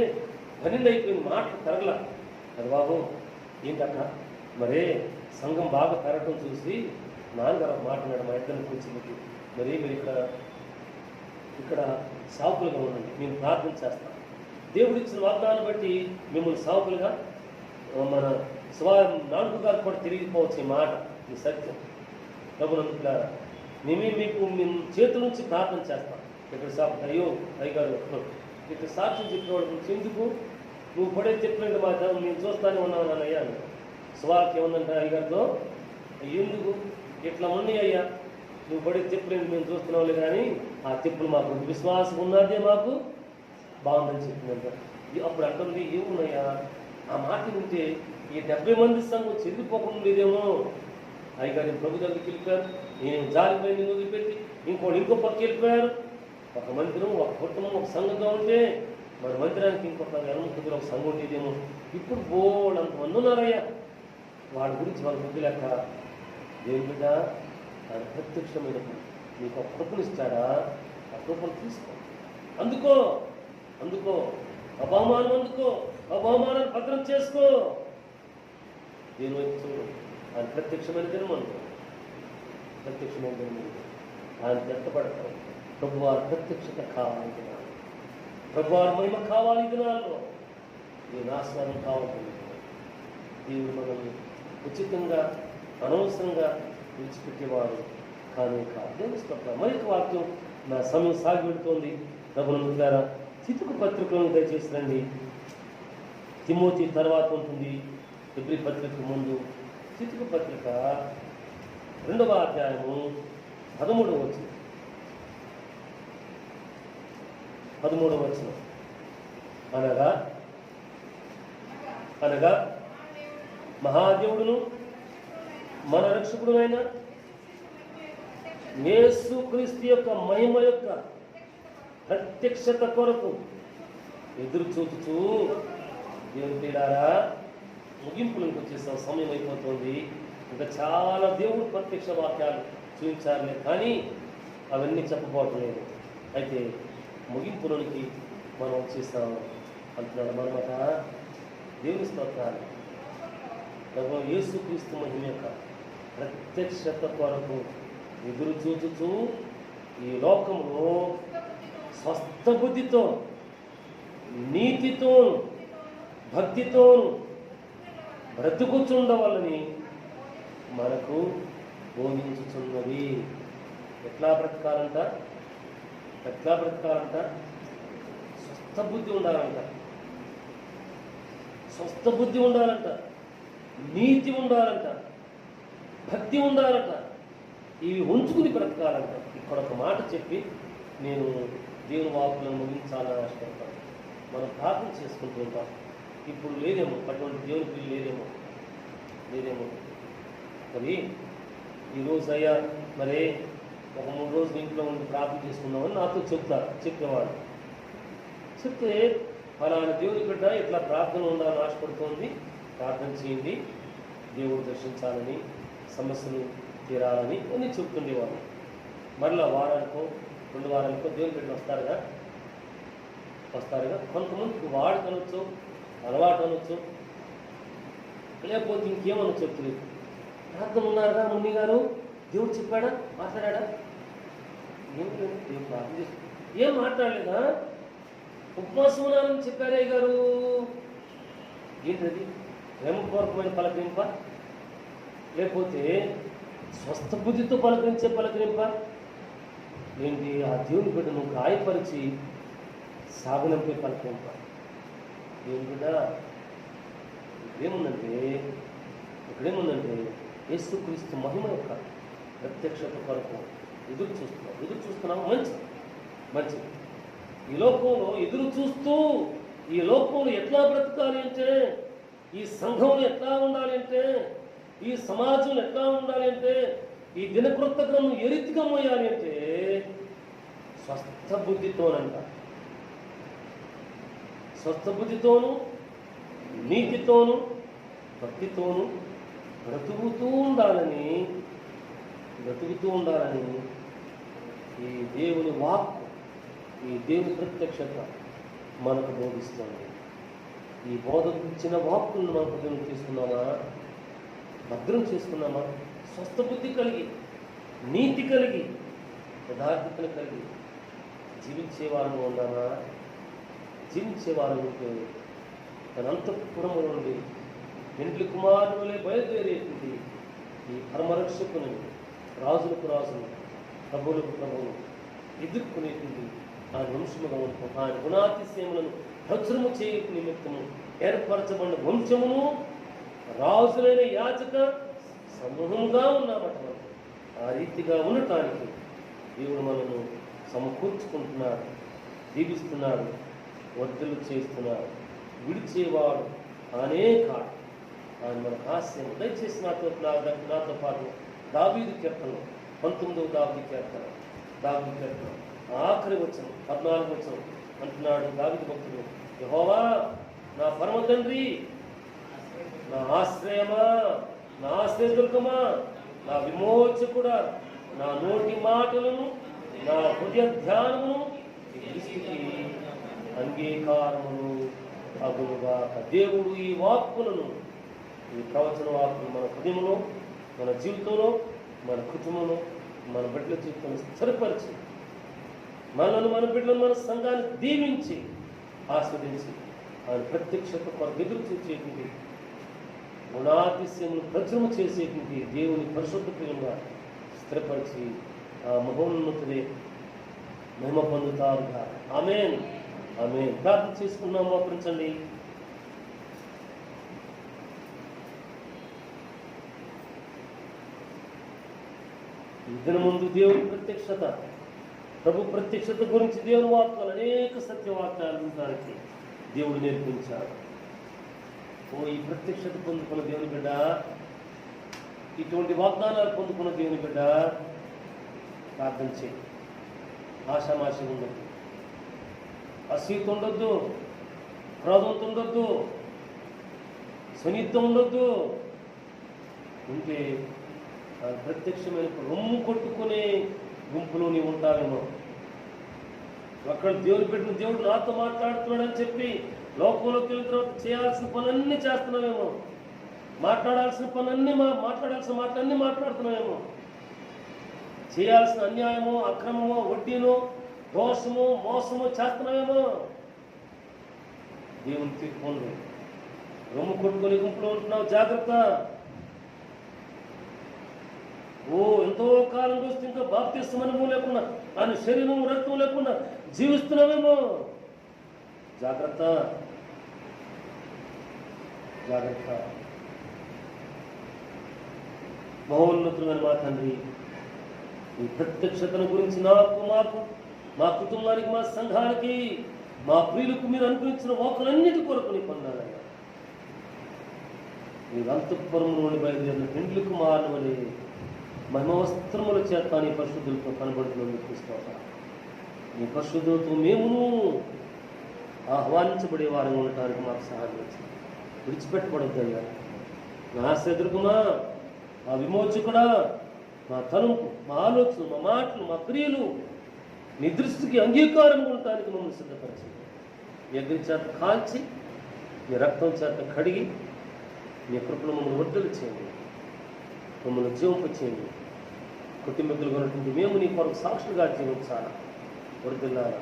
12 అయిపోయింది, మాటలు పెరగల. అది బాబు ఏంటక్క, మరే సంఘం బాగా పెరగటం చూసి నాన్నగారు మాట్లాడాడు మా ఇద్దరిని కూర్చున్నకి, మరి మీరు ఇక్కడ సావుకులుగా ఉండండి, నేను ప్రార్థన చేస్తాను. దేవుడిచ్చిన వాగ్దానాన్ని బట్టి మిమ్మల్ని సావుకులుగా మన నాలుగు గారు కూడా తిరిగిపోవచ్చు. ఈ మాట, ఈ సత్యం ప్రభునందుకులారా, మీకు మేము చేతుల నుంచి ప్రార్థన చేస్తాం. ఇక్కడ సాకు అయ్యో అయ్యగారు ఇక్కడ సాక్ష్యం చెప్పేవాడు గురించి ఎందుకు, నువ్వు పడే చెప్పలేదు మా నేను చూస్తానే ఉన్నావు నన్ను అయ్యా. సువార్కి ఏముందంటే అయ్యగారితో, ఎందుకు ఇట్లా ఉన్నాయి అయ్యా, నువ్వు పడే చెప్పలేదు మేము చూస్తున్నావులే, కానీ ఆ చెప్పులు మాకు విశ్వాసం ఉన్నదే మాకు బాగుందని చెప్పిందంట. అప్పుడు అంటుంది, ఏమున్నాయా ఆ మాట వింటే ఈ 70 మంది సంఘం చెదిరిపోకుండా లేదేమో. అయ్యగారి ప్రభు దగ్గరికి వెళ్ళిపోయారు, నేను జారిపోయింది వదిలిపెట్టి ఇంకో పక్క వెళ్ళిపోయారు. ఒక మందిరం, ఒక కుటుంబం, ఒక సంఘంగా ఉంటే మన మందిరానికి ఇంకొక ఎనముకుదురు ఒక సంఘం ఉండేదేమో. ఇప్పుడు బోళ్ళంతమంది ఉన్నారయ్యా, వాడి గురించి వాళ్ళ బుద్ధి లెక్క. దేవుని బిడ్డ, ఆయన ప్రత్యక్షమైనప్పుడు నీకు ఒక కృపను ఇస్తాడా, ఆ కృపను తీసుకో, అందుకో అపమానం అందుకో, అపమానాన్ని భద్రం చేసుకో. దేని వైపు చూడు, ఆయన ప్రత్యక్షమైన దినం అనుకో, ప్రత్యక్షమైన దినం ఆయన వ్యక్తపడతాడు. ప్రభువారు ప్రత్యక్షత కావాలి దినాలు, ప్రభువారు మహిమ కావాలి దినాల్లో, ఈ నాశనం కావాలి. దేవుడు మనల్ని ఉచితంగా అనవసరంగా విడిచిపెట్టేవాడు కానీ కాదు. దేవుని మరొక వాక్యం, నా సమయం సాగి పెడుతోంది. ప్రభువుల ద్వారా తితుకు పత్రికలను దయచేసి రండి. తిమోతి తర్వాత ఉంటుంది హెబ్రీ పత్రిక ముందు. తితుకు పత్రిక 2వ అధ్యాయము 13వ వచనం. 13వ వచనం అనగా మహాదేవుడును మన రక్షకుడునైన యేసుక్రీస్తు యొక్క మహిమ యొక్క ప్రత్యక్షత కొరకు ఎదురు చూపుతూ, దేవుని పిల్లారా ముగింపులకు వచ్చేసాం, సమయం అయిపోతుంది. ఇంకా చాలా దేవుడు ప్రత్యక్ష వాక్యాలు చూపించాలి, కానీ అవన్నీ చెప్పబోవటం లేదు. అయితే ముగింపులోనికి మనం వచ్చేస్తాం అంటున్నాడు మనమాట. దేవుని స్తోత్రాలు. ప్రభు యేసుక్రీస్తు మహిమ యొక్క ప్రత్యక్షత కొరకు ఎదురు చూచుతూ ఈ లోకంలో స్వస్థ బుద్ధితో, నీతితో, భక్తితో బ్రతుకుచుండవాలని మనకు బోధించుచున్నది. ఎట్లా బ్రతకాలంట? స్వస్థ బుద్ధి ఉండాలంట, స్వస్థ బుద్ధి ఉండాలంట, నీతి ఉండాలంట, భక్తి ఉండాలంట. ఇవి ఉంచుకుని బ్రతకాలంట. ఇక్కడ ఒక మాట చెప్పి నేను దేవుని వాక్కులను ముగించాలని ఆశపడతాను. మనం ప్రార్థన చేసుకుంటూ ఉంటాం. ఇప్పుడు లేదేమో, అటువంటి దేవుని పిల్లి లేదేమో. మరి ఈరోజు అయ్యా మరి ఒక 3 రోజులు ఇంట్లో ఉండి ప్రార్థన చేసుకుందామని నాతో చెప్పేవాడు. చెప్తే ఫలానా దేవుని బిడ్డ ఇట్లా ప్రార్థన ఉండాలని ఆశపడుతోంది, ప్రార్థన చేయండి, దేవుడు దర్శించాలని సమస్యలు తీరాలని కొన్ని చెప్తుండేవారు. మరలా వారానికో 2 వారానికో దేవుని బిడ్డలు వస్తారుగా. కొంతమందికి వాడుక అనొచ్చు, అలవాటు అనొచ్చు, లేకపోతే ఇంకేమనొచ్చు తెలియదు. ప్రార్థన ఉన్నారుగా మున్ని గారు, దేవుడు చెప్పాడా, మాట్లాడా? ఏమిటండి దేవుడు ప్రార్థన చేసి ఏం మాట్లాడలేదా? ఉపవాసం ఉన్నారని చెప్పారే గారు. ఏంటది? ప్రేమపూర్వకమైన పలకరింప, లేకపోతే స్వస్థ బుద్ధితో పలకరించే పలకరింప? ఏంటి? ఆ దేవుని బిడ్డను గాయపరిచి సాగనంపే పలకరింప. దేవుని బిడ్డ ఇక్కడేముందంటే యేసుక్రీస్తు మహిమ యొక్క ప్రత్యక్షత కొరకు ఎదురు చూస్తున్నాము. మంచి ఈ లోకంలో ఎదురు చూస్తూ, ఈ లోకంలో ఎట్లా బ్రతకాలి అంటే, ఈ సంఘంలో ఎట్లా ఉండాలి అంటే, ఈ సమాజంలో ఎట్లా ఉండాలి అంటే, ఈ దినకృత గ్రంథం ఏ రీతిగా మోయాలి అంటే స్వస్థ బుద్ధితోనూ నీతితోనూ భక్తితోనూ బ్రతుకుతూ ఉండాలని ఈ దేవుని వాక్కు, ఈ దేవుని ప్రత్యక్షత మనకు బోధిస్తుంది. ఈ బోధకు ఇచ్చిన వాక్కులను మనం హృదయం తీసుకున్నామా, భద్రం చేసుకున్నామా? స్వస్థ బుద్ధి కలిగి, నీతి కలిగి, యథార్థతను కలిగి జీవించేవారు ఉన్నామా? జీవించేవారు ఉంటే తన అంతఃపురము నుండి పెండ్లి కుమారులే బయలుదేరేటువంటి ఈ పరమరక్షకుని, రాజులకు రాజును, ప్రభువులకు ప్రభువును ఎదుర్కొనేటువంటి ఆ వంశముగా ఉంటాం. ఆయన గుణాతిశయములను ప్రచురము చేయకు నిమిత్తము ఏర్పరచబడిన వంశమును, రాజులైన యాజక సమూహంగా ఉన్నామట. ఆ రీతిగా ఉండటానికి దేవుడు మనను సమకూర్చుకుంటున్నాడు, దీవిస్తున్నాడు, వర్ధలు చేస్తున్నాడు. విడిచేవాడు ఆనే కాడు, ఆయన మనకు హాస్యం. దయచేసి నాతో పాటు దావీదు కీర్తన 19వ దావీదు కీర్తన ఆఖరి వచనం 14వ వచనం అంటున్నాడు దావీదు భక్తుడు, యెహోవా నా పరమ తండ్రి, నా ఆశ్రయమా, నా ఆశ్రయదుర్గమా, నా విమోచకుడా, నా నోటి మాటలను, నా హృదయ ధ్యానమును దృష్టికి అంగీకారమును అగునుగాక. దేవుడు ఈ వాక్కులను, ఈ ప్రవచన వాక్కులు మన హృదయంలో, మన జీవితంలో, మన కుటుంబంలో, మన బిడ్డల జీవితంలో స్థిరపరిచి మనల్ని, మన బిడ్డలను, మన సంఘాన్ని దీవించి ఆస్వాదించి ఆయన ప్రత్యక్షత కొరకు ఎదురు చూసేటువంటి గుణాతిశయమును ప్రచురము చేసేటువంటి దేవుని పరిశుద్ధ ప్రియంగా స్థిరపరిచి ఆ మహోన్నతుడే మహిమ పొందుతారుగా. ఆమేన్. ప్రార్థన చేసుకున్నాము. మోకరించండి. ఈ దినముందు దేవుని ప్రత్యక్షత, ప్రభు ప్రత్యక్షత గురించి దేవుని వాక్యాలు, అనేక సత్యవాక్యాలు ఉండడానికి దేవుడు నేర్పించాడు. ఈ ప్రత్యక్షత పొందుకున్న దేవుని బిడ్డ, ఇటువంటి వాగ్దానాలు పొందుకున్న దేవుని బిడ్డ ప్రార్థన చేయి. ఆశామాషి ఉండద్దు, అసూయత ఉండొద్దు, క్రోధంతో ఉండొద్దు, సునీతం ఉండొద్దు. ఉంటే ప్రత్యక్షమైన రొమ్ము కొట్టుకునే గుంపులో నీవు ఉంటావేమో. అక్కడ దేవుని బిడ్డను దేవుడు నాతో మాట్లాడుతున్నాడని చెప్పి లోకంలోకి వెళ్ళిన తర్వాత చేయాల్సిన పనులన్నీ చేస్తున్నావేమో, మాట్లాడాల్సిన మాటలన్నీ మాట్లాడుతున్నావేమో, చేయాల్సిన అన్యాయమో, అక్రమమో, వడ్డీనో, దోషమో, మోసమో చేస్తున్నావేమో. దేవుని తీర్పు రొమ్ము కొట్టుకొని గుంపులో ఉంటున్నావు, జాగ్రత్త. ఎంతో కాలం చూస్తే ఇంకా బాప్తిస్మము లేకుండా, ఆయన శరీరం రక్తం లేకుండా జీవిస్తున్నావేమో. జాగ్రత్త. మహోన్నతులైన మా తండ్రి, ఈ ప్రత్యక్షతను గురించి మాకు, మా కుటుంబానికి, మా సంఘానికి, మా ప్రియులకు మీరు అనుగ్రహించిన వాకులన్నిటి కొరకు నీ పొందాలయ్యా. మీరు అంతఃపురం నుండి బయలుదేరిన పెండ్లి కుమారుని వలె మహిమ వస్త్రముల చేత నీ పరిశుద్ధులతో కనబడుతున్నందుకు తీసుకోవాలి. నీ పరిశుద్ధులతో మేమును ఆహ్వానించబడే వారంగా ఉండటానికి మాకు సహాయం చేసి విడిచిపెట్టబడద్దయ్యా. నా ఆశ్రయదుర్గమా, మా విమోచకుడా, మా తలంపు, మా ఆలోచన, మా మాటలు, మా క్రియలు నీ దృష్టికి అంగీకారం ఉండటానికి మమ్మల్ని సిద్ధపరిచింది. మీ అగ్ని చేత కాల్చి, మీ రక్తం చేత కడిగి, మీ కృపను మమ్మల్ని వర్ధలు చేయండి, మమ్మల్ని జీవింపచేయండి. కుటుంబీకులుగా ఉన్నటువంటి మేము నీ కొరకు సాక్షులుగా జీవించాలా, వర్ధిల్లాలా.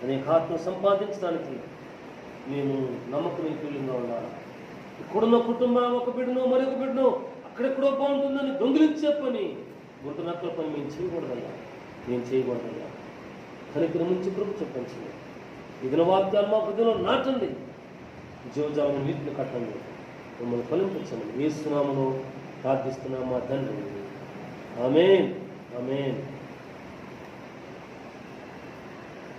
అనేక ఆత్మ సంపాదించడానికి మేము నమ్మకం ఉండాలా. ఇక్కడున్న కుటుంబం ఒక బిడ్డను మరొక బిడ్డను అక్కడెక్కడో బాగుంటుందని దొంగిలించే పని, గుర్తు నక్కల పని మేము చేయకూడదయ్యా, మేము చేయకూడదయ్యా. కనికరం నుంచి కృప చూపించండి. ఇదిన వాగ్దానం మా హృదయంలో నాటండి, జీవజాలను నీటిని కట్టండి, మమ్మల్ని ఫలించండి. యేసు నామములో ప్రార్థిస్తున్నాం మా తండ్రి. ఆమేన్, ఆమేన్.